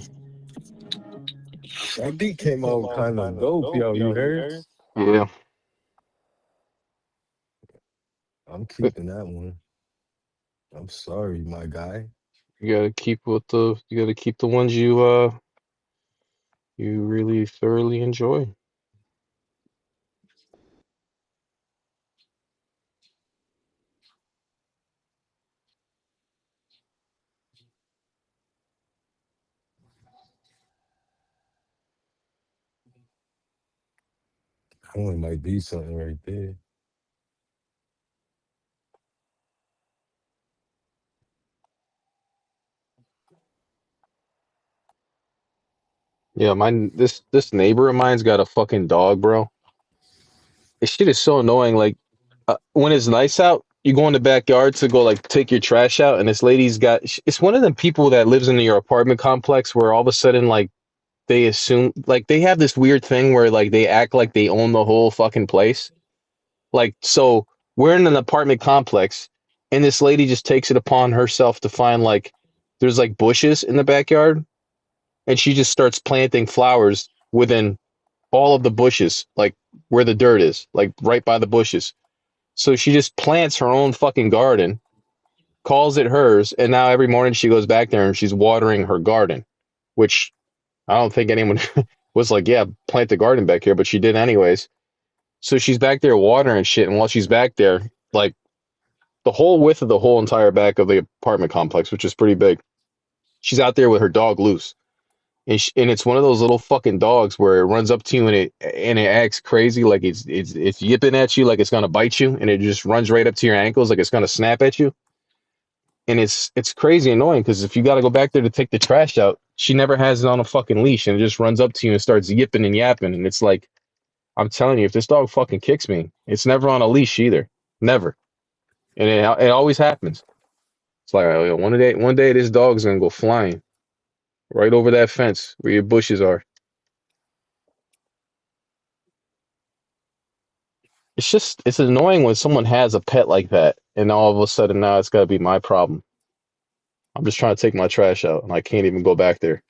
That beat came out kind of dope, yo. You heard? Yeah. I'm keeping that one. I'm sorry, my guy. You gotta keep the ones you really thoroughly enjoy. That one might be something right there. Yeah, mine this neighbor of mine's got a fucking dog, bro. This shit is so annoying. Like when it's nice out, you go in the backyard to go like take your trash out, and this lady's got. It's one of them people that lives in your apartment complex where all of a sudden like they assume like they have this weird thing where like they act like they own the whole fucking place. Like so, we're in an apartment complex, and this lady just takes it upon herself to find like there's like bushes in the backyard, and she just starts planting flowers within all of the bushes, like where the dirt is, like right by the bushes. So she just plants her own fucking garden, calls it hers, and now every morning she goes back there and she's watering her garden, which I don't think anyone was like, yeah, plant the garden back here, but she did anyways. So she's back there watering shit, and while she's back there, like the whole width of the whole entire back of the apartment complex, which is pretty big, she's out there with her dog loose. And it's one of those little fucking dogs where it runs up to you and it acts crazy like it's yipping at you like it's gonna bite you, and it just runs right up to your ankles like it's gonna snap at you. And it's crazy annoying because if you got to go back there to take the trash out, she never has it on a fucking leash, and it just runs up to you and starts yipping and yapping. And it's like, I'm telling you, if this dog fucking kicks me, it's never on a leash either, never. And it always happens. It's like one day this dog's gonna go flying right over that fence where your bushes are. It's annoying when someone has a pet like that, and all of a sudden now it's gotta be my problem. I'm just trying to take my trash out, and I can't even go back there.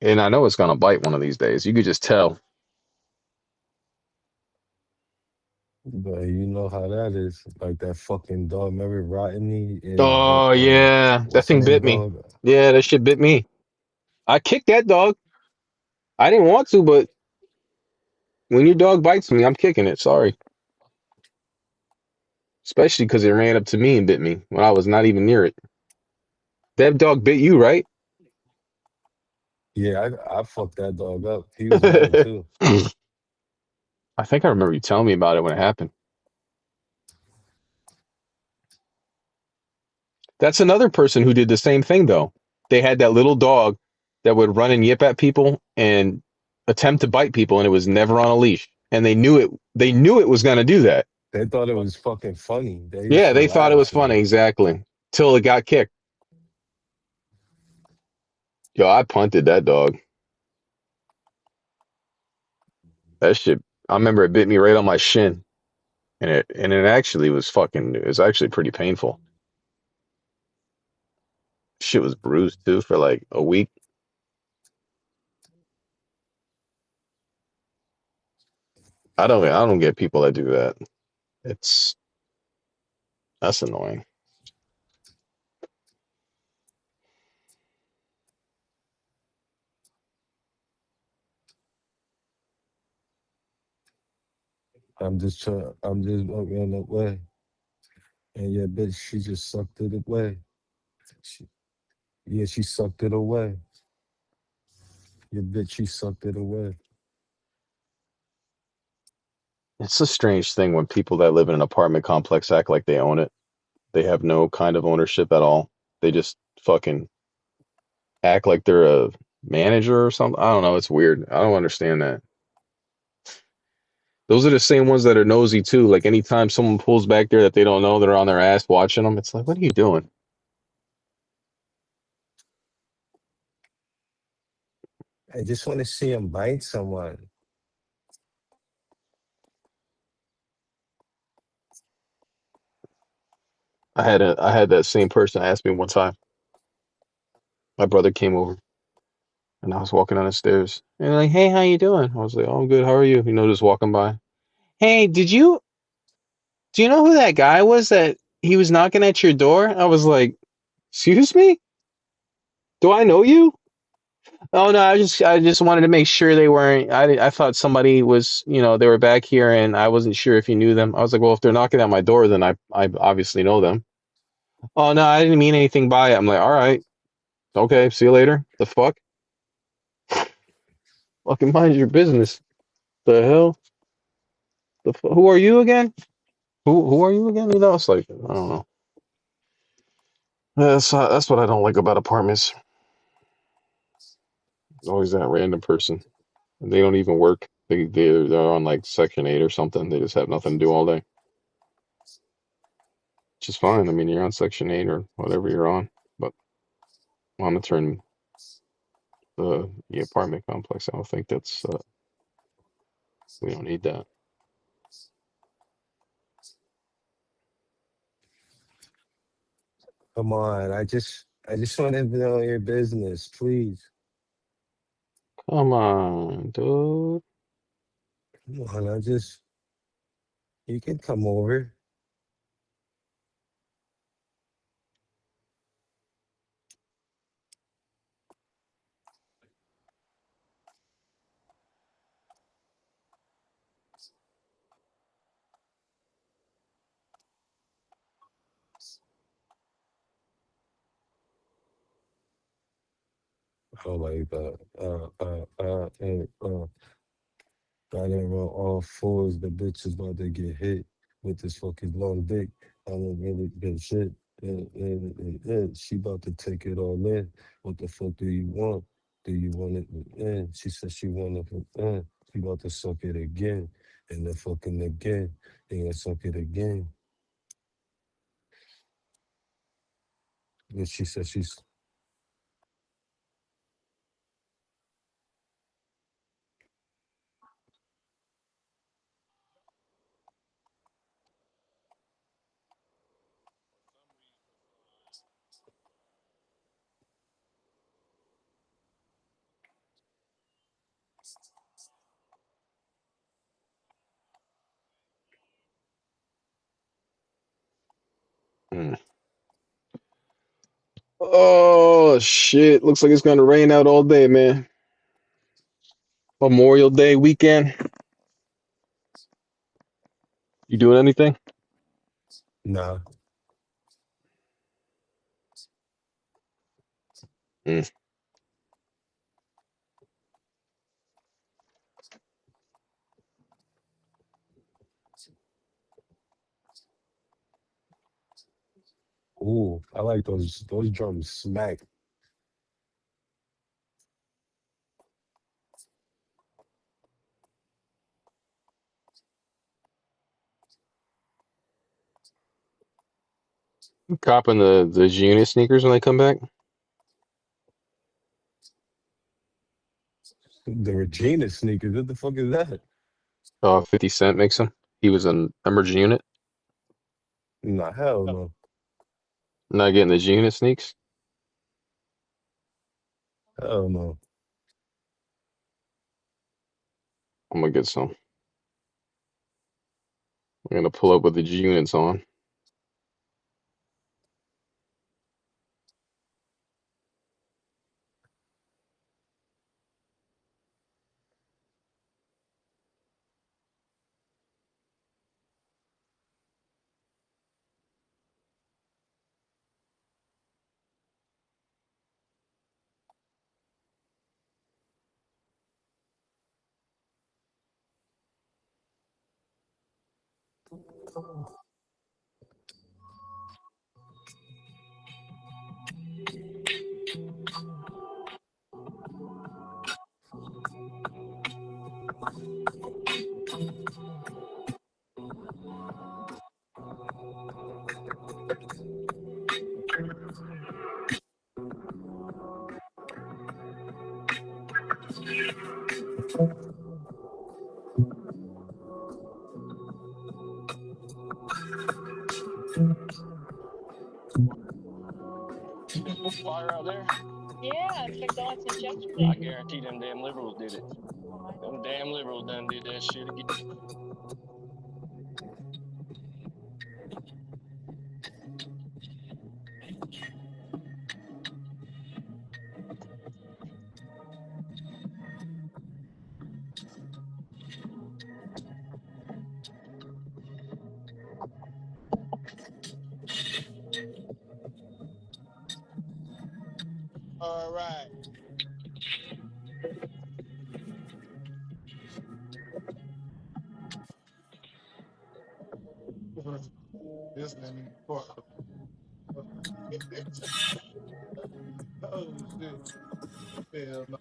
And I know it's gonna bite one of these days. You could just tell. But you know how that is. Like that fucking dog. Remember Rodney and that Oh yeah, that what's the thing name bit me. dog? Yeah, that shit bit me. I kicked that dog. I didn't want to, but when your dog bites me, I'm kicking it. Sorry, especially because it ran up to me and bit me when I was not even near it. That dog bit you, right? Yeah, I fucked that dog up. He was mad I too. think I remember you telling me about it when it happened. That's another person who did the same thing though. They had that little dog that would run and yip at people and attempt to bite people, and it was never on a leash. And they knew it. They knew it was going to do that. They thought it was fucking funny. They used Yeah, to they thought it was laugh funny, like, exactly. Till it got kicked. Yo, I punted that dog. That shit. I remember it bit me right on my shin, and it actually was fucking. It was actually pretty painful. Shit was bruised too for like a week. I don't get people that do that. It's that's annoying. I'm just walking away. And yeah, bitch, she just sucked it away. She, yeah, she sucked it away. Yeah, bitch, she sucked it away. It's a strange thing when people that live in an apartment complex act like they own it. They have no kind of ownership at all. They just fucking act like they're a manager or something. I don't know. It's weird. I don't understand that. Those are the same ones that are nosy too. Like anytime someone pulls back there that they don't know, they're on their ass watching them. It's like, what are you doing? I just want to see him bite someone. I had that same person ask me one time. My brother came over and I was walking down the stairs and they're like, hey, how you doing? I was like, oh, I'm good. How are you? Just walking by. Hey, do you know who that guy was that he was knocking at your door? I was like, excuse me? Do I know you? Oh no, I just wanted to make sure they weren't. I thought somebody was, they were back here, and I wasn't sure if you knew them. I was like, well, if they're knocking at my door, then I obviously know them. Oh no, I didn't mean anything by it. I'm like, all right, okay, see you later. The fuck, fucking mind your business. The hell, who are you again? Who are you again? It's like I don't know. That's what I don't like about apartments. Always that random person. They don't even work. They're on like Section 8 or something. They just have nothing to do all day. Which is fine. I mean, you're on Section 8 or whatever you're on, but monitoring the apartment complex, I don't think that's we don't need that. Come on, I just want to know your business, please. Come on, dude. Come on, you can come over. Oh my God. I didn't run all fours. The bitch is about to get hit with this fucking long dick. I don't really good shit. She about to take it all in. What the fuck do you want? Do you want it in? She said she want it in. She about to suck it again. And then fucking again. And then suck it again. And she said she's Hmm. Oh shit! Looks like it's gonna rain out all day, man. Memorial Day weekend. You doing anything? Nah. Hmm. Ooh, I like those drums smack. Copping the Unit sneakers when they come back. The Regina sneakers. What the fuck is that? 50 Cent makes them. He was an emerging unit. Nah, hell no. Not getting the Unit sneaks. Hell no. I'm gonna get some. I'm gonna pull up with the Units on. Fire out there? Yeah, checked the lights yesterday. I guarantee them damn liberals did it. Them damn liberals done did that shit again. All right. This nigga fuck. Oh shit. Hell no.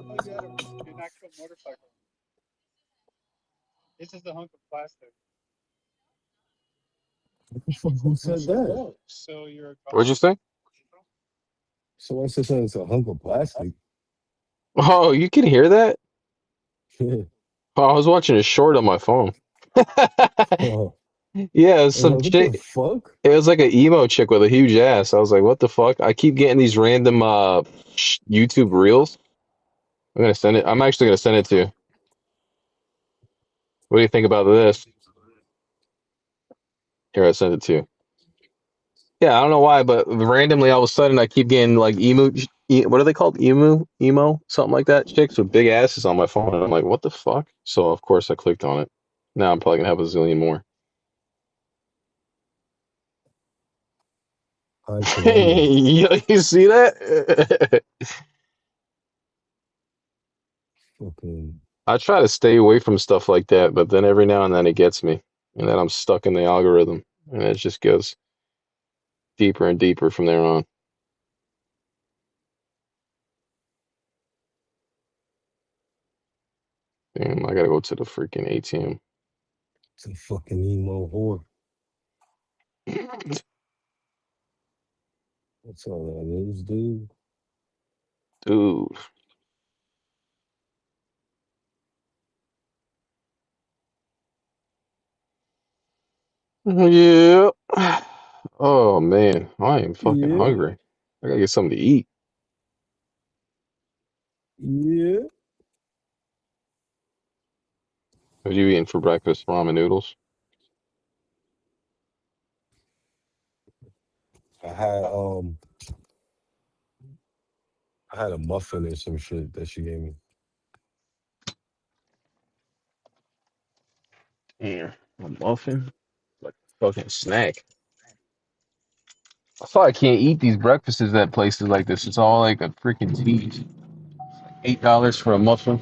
Oh, you had an actual motorcycle. This is a hunk of plastic. What the fuck? Who said that? So you're a cop? What'd you say? So I said something. It's a hunk of plastic. Oh, you can hear that? Yeah. Oh, I was watching a short on my phone. Oh, Yeah, it was I was some like, what the chick. fuck? It was like an emo chick with a huge ass. I was like, what the fuck? I keep getting these random YouTube reels. I'm gonna send it. I'm actually gonna send it to you. What do you think about this? Here, I sent it to you. Yeah, I don't know why, but randomly all of a sudden I keep getting like what are they called? Emo, something like that. Chicks with big asses on my phone, and I'm like, what the fuck? So of course I clicked on it. Now I'm probably gonna have a zillion more. High fidelity. You see that? Fucking. I try to stay away from stuff like that, but then every now and then it gets me, and then I'm stuck in the algorithm, and it just goes deeper and deeper from there on. Damn, I gotta go to the freaking ATM. It's a fucking emo whore. What's all that is, dude? Dude. Yeah. Oh man, I am fucking Yeah, hungry. I gotta get something to eat. yeah. What are you eating for breakfast? Ramen noodles? I had um I had a muffin or some shit that she gave me. Yeah. A muffin? Like a fucking snack. That's why I can't eat these breakfasts at places like this. It's all like a freaking tease. $8 for a muffin,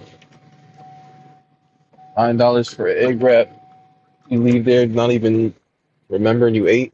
$9 for an egg wrap. You leave there not even remembering you ate.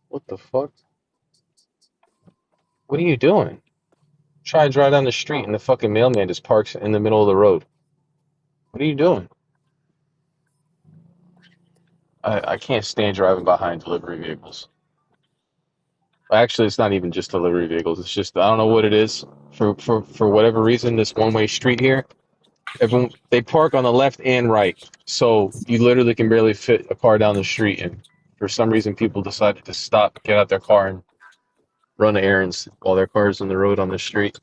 What the fuck? What are you doing? Try to drive down the street and the fucking mailman just parks in the middle of the road. What are you doing? I can't stand driving behind delivery vehicles. Actually, it's not even just delivery vehicles. It's just I don't know what it is. For whatever reason, this one-way street here, everyone they park on the left and right, so you literally can barely fit a car down the street. And for some reason, people decided to stop, get out their car, and run errands while their car's on the road on the street.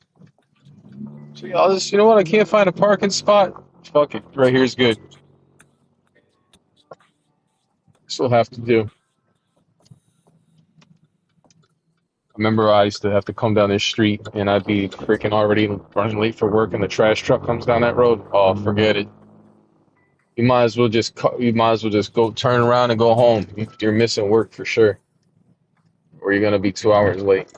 So yeah, I'll just, you know what? I can't find a parking spot. Fuck it, right here's good. Still have to do. I remember I used to have to come down this street, and I'd be freaking already running late for work, and the trash truck comes down that road. Oh, forget it. You might as well just go turn around and go home. You're missing work for sure, or you're gonna be 2 hours late.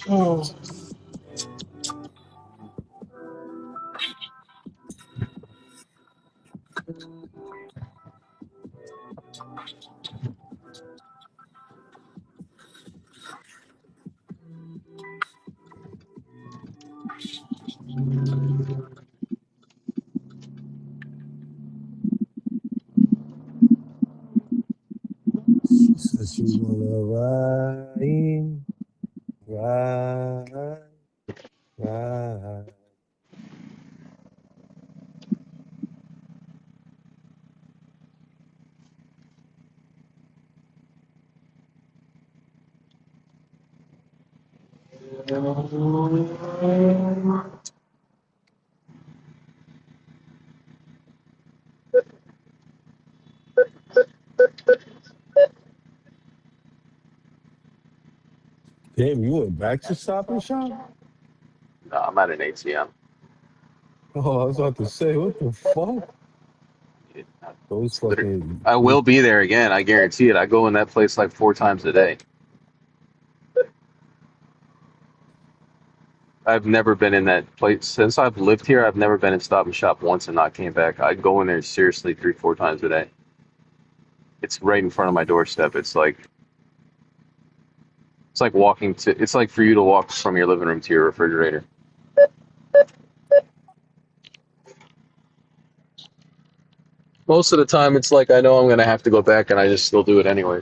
Oh. She said she wanna ride, ride. Damn, you went back to Stop and Shop? No, I'm at an ATM. Oh, I was about to say, what the fuck? Those It's literally, fucking I yeah. will be there again. I guarantee it. I go in that place like 4 times a day. I've never been in that place since I've lived here. I've never been in Stop and Shop once and not came back. I'd go in there seriously 3, 4 times a day. It's right in front of my doorstep. It's like walking to. It's like for you to walk from your living room to your refrigerator. Most of the time, it's like I know I'm gonna have to go back, and I just still do it anyway.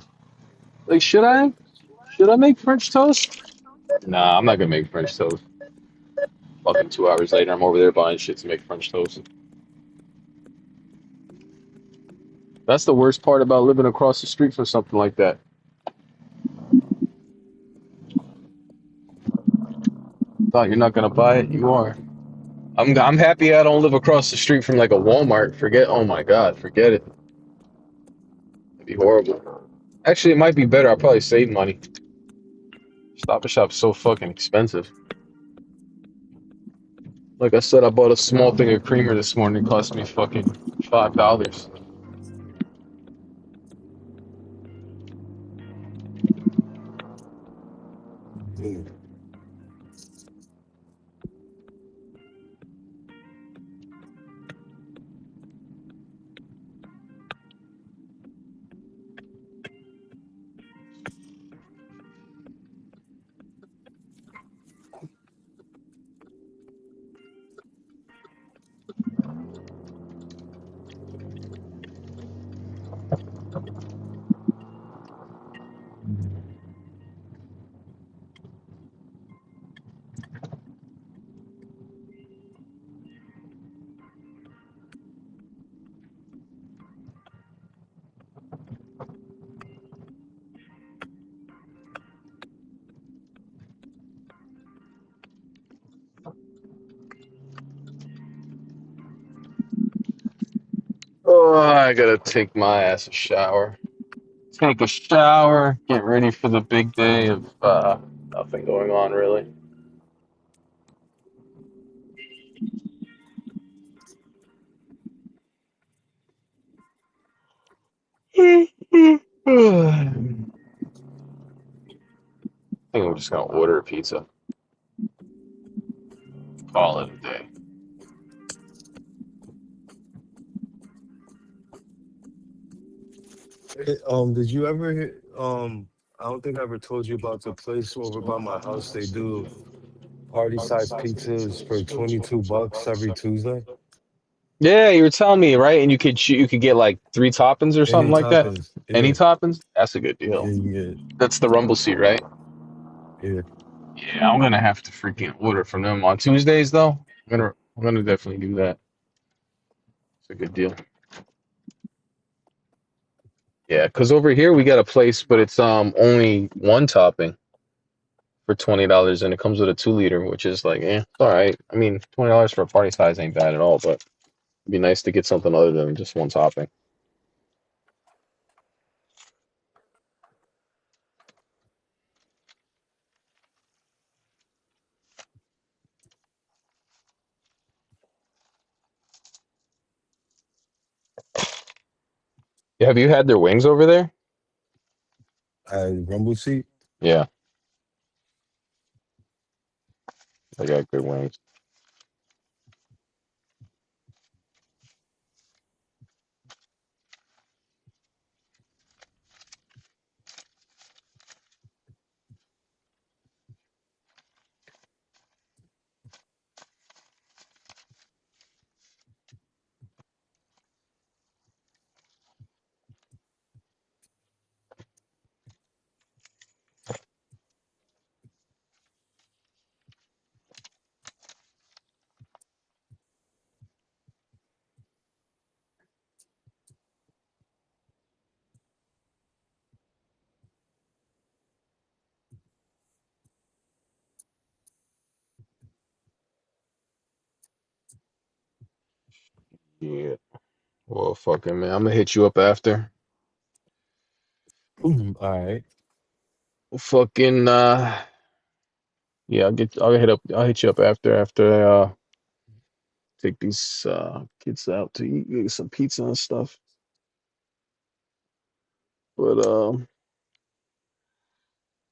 Like, should I? Should I make French toast? Nah, I'm not gonna make French toast. Fucking 2 hours later, I'm over there buying shit to make French toast. That's the worst part about living across the street from something like that. Thought you're not gonna buy it, you are. I'm happy I don't live across the street from like a Walmart. Forget, oh my God, forget it. It'd be horrible. Actually, it might be better. I'll probably save money. Stop and Shop's so fucking expensive. Like I said, I bought a small thing of creamer this morning. It cost me fucking $5. Oh, I gotta take my ass a shower. Take a shower, get ready for the big day of nothing going on really. I think I'm just gonna order a pizza. Call it a day. Did you ever hear, I don't think I ever told you about the place over by my house. They do party size pizzas for $22 every Tuesday. Yeah, you were telling me, right? And you could get like three toppings or something Any like that. toppings. Any Yeah. toppings? That's a good Yeah, deal. you get That's the rumble seat, right? yeah. Yeah, I'm gonna have to freaking order from them on Tuesdays though. I'm gonna definitely do that. It's a good deal. Yeah, because over here we got a place, but it's only one topping for $20, and it comes with a 2 liter, which is like, it's all right. I mean, $20 for a party size ain't bad at all, but it'd be nice to get something other than just one topping. Yeah, have you had their wings over there? Rumble seat. Yeah, they got good wings. Yeah. Well, fucking man, I'm gonna hit you up after. All right. Fucking yeah, I'll hit you up after I take these kids out to eat, get some pizza and stuff. But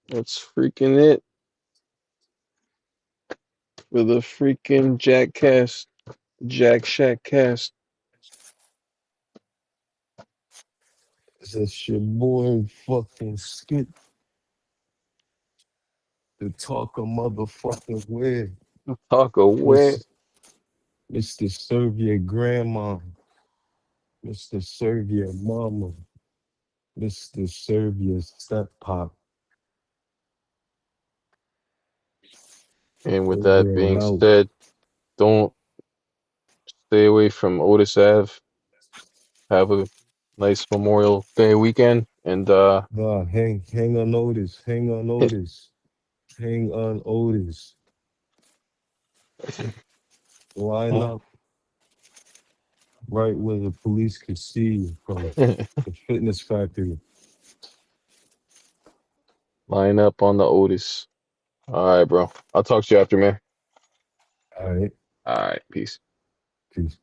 that's freaking it for the freaking Jack Shack cast. It's your boy fucking Skit to talk a motherfucking way. Talk away. Miss Mr. Serve Your Grandma. Mr. Serve Your Mama. Mr. Serve Your Step Pop. And with that Over and being out. said, don't stay away from Otis Ave. Have a nice Memorial Day weekend, and Nah, hang on Otis. Hang on Otis. Hang on Otis. Line up right where the police could see you from the fitness factory. line up on the Otis. All right, bro. I'll talk to you after, man. All right. All right, peace. Peace.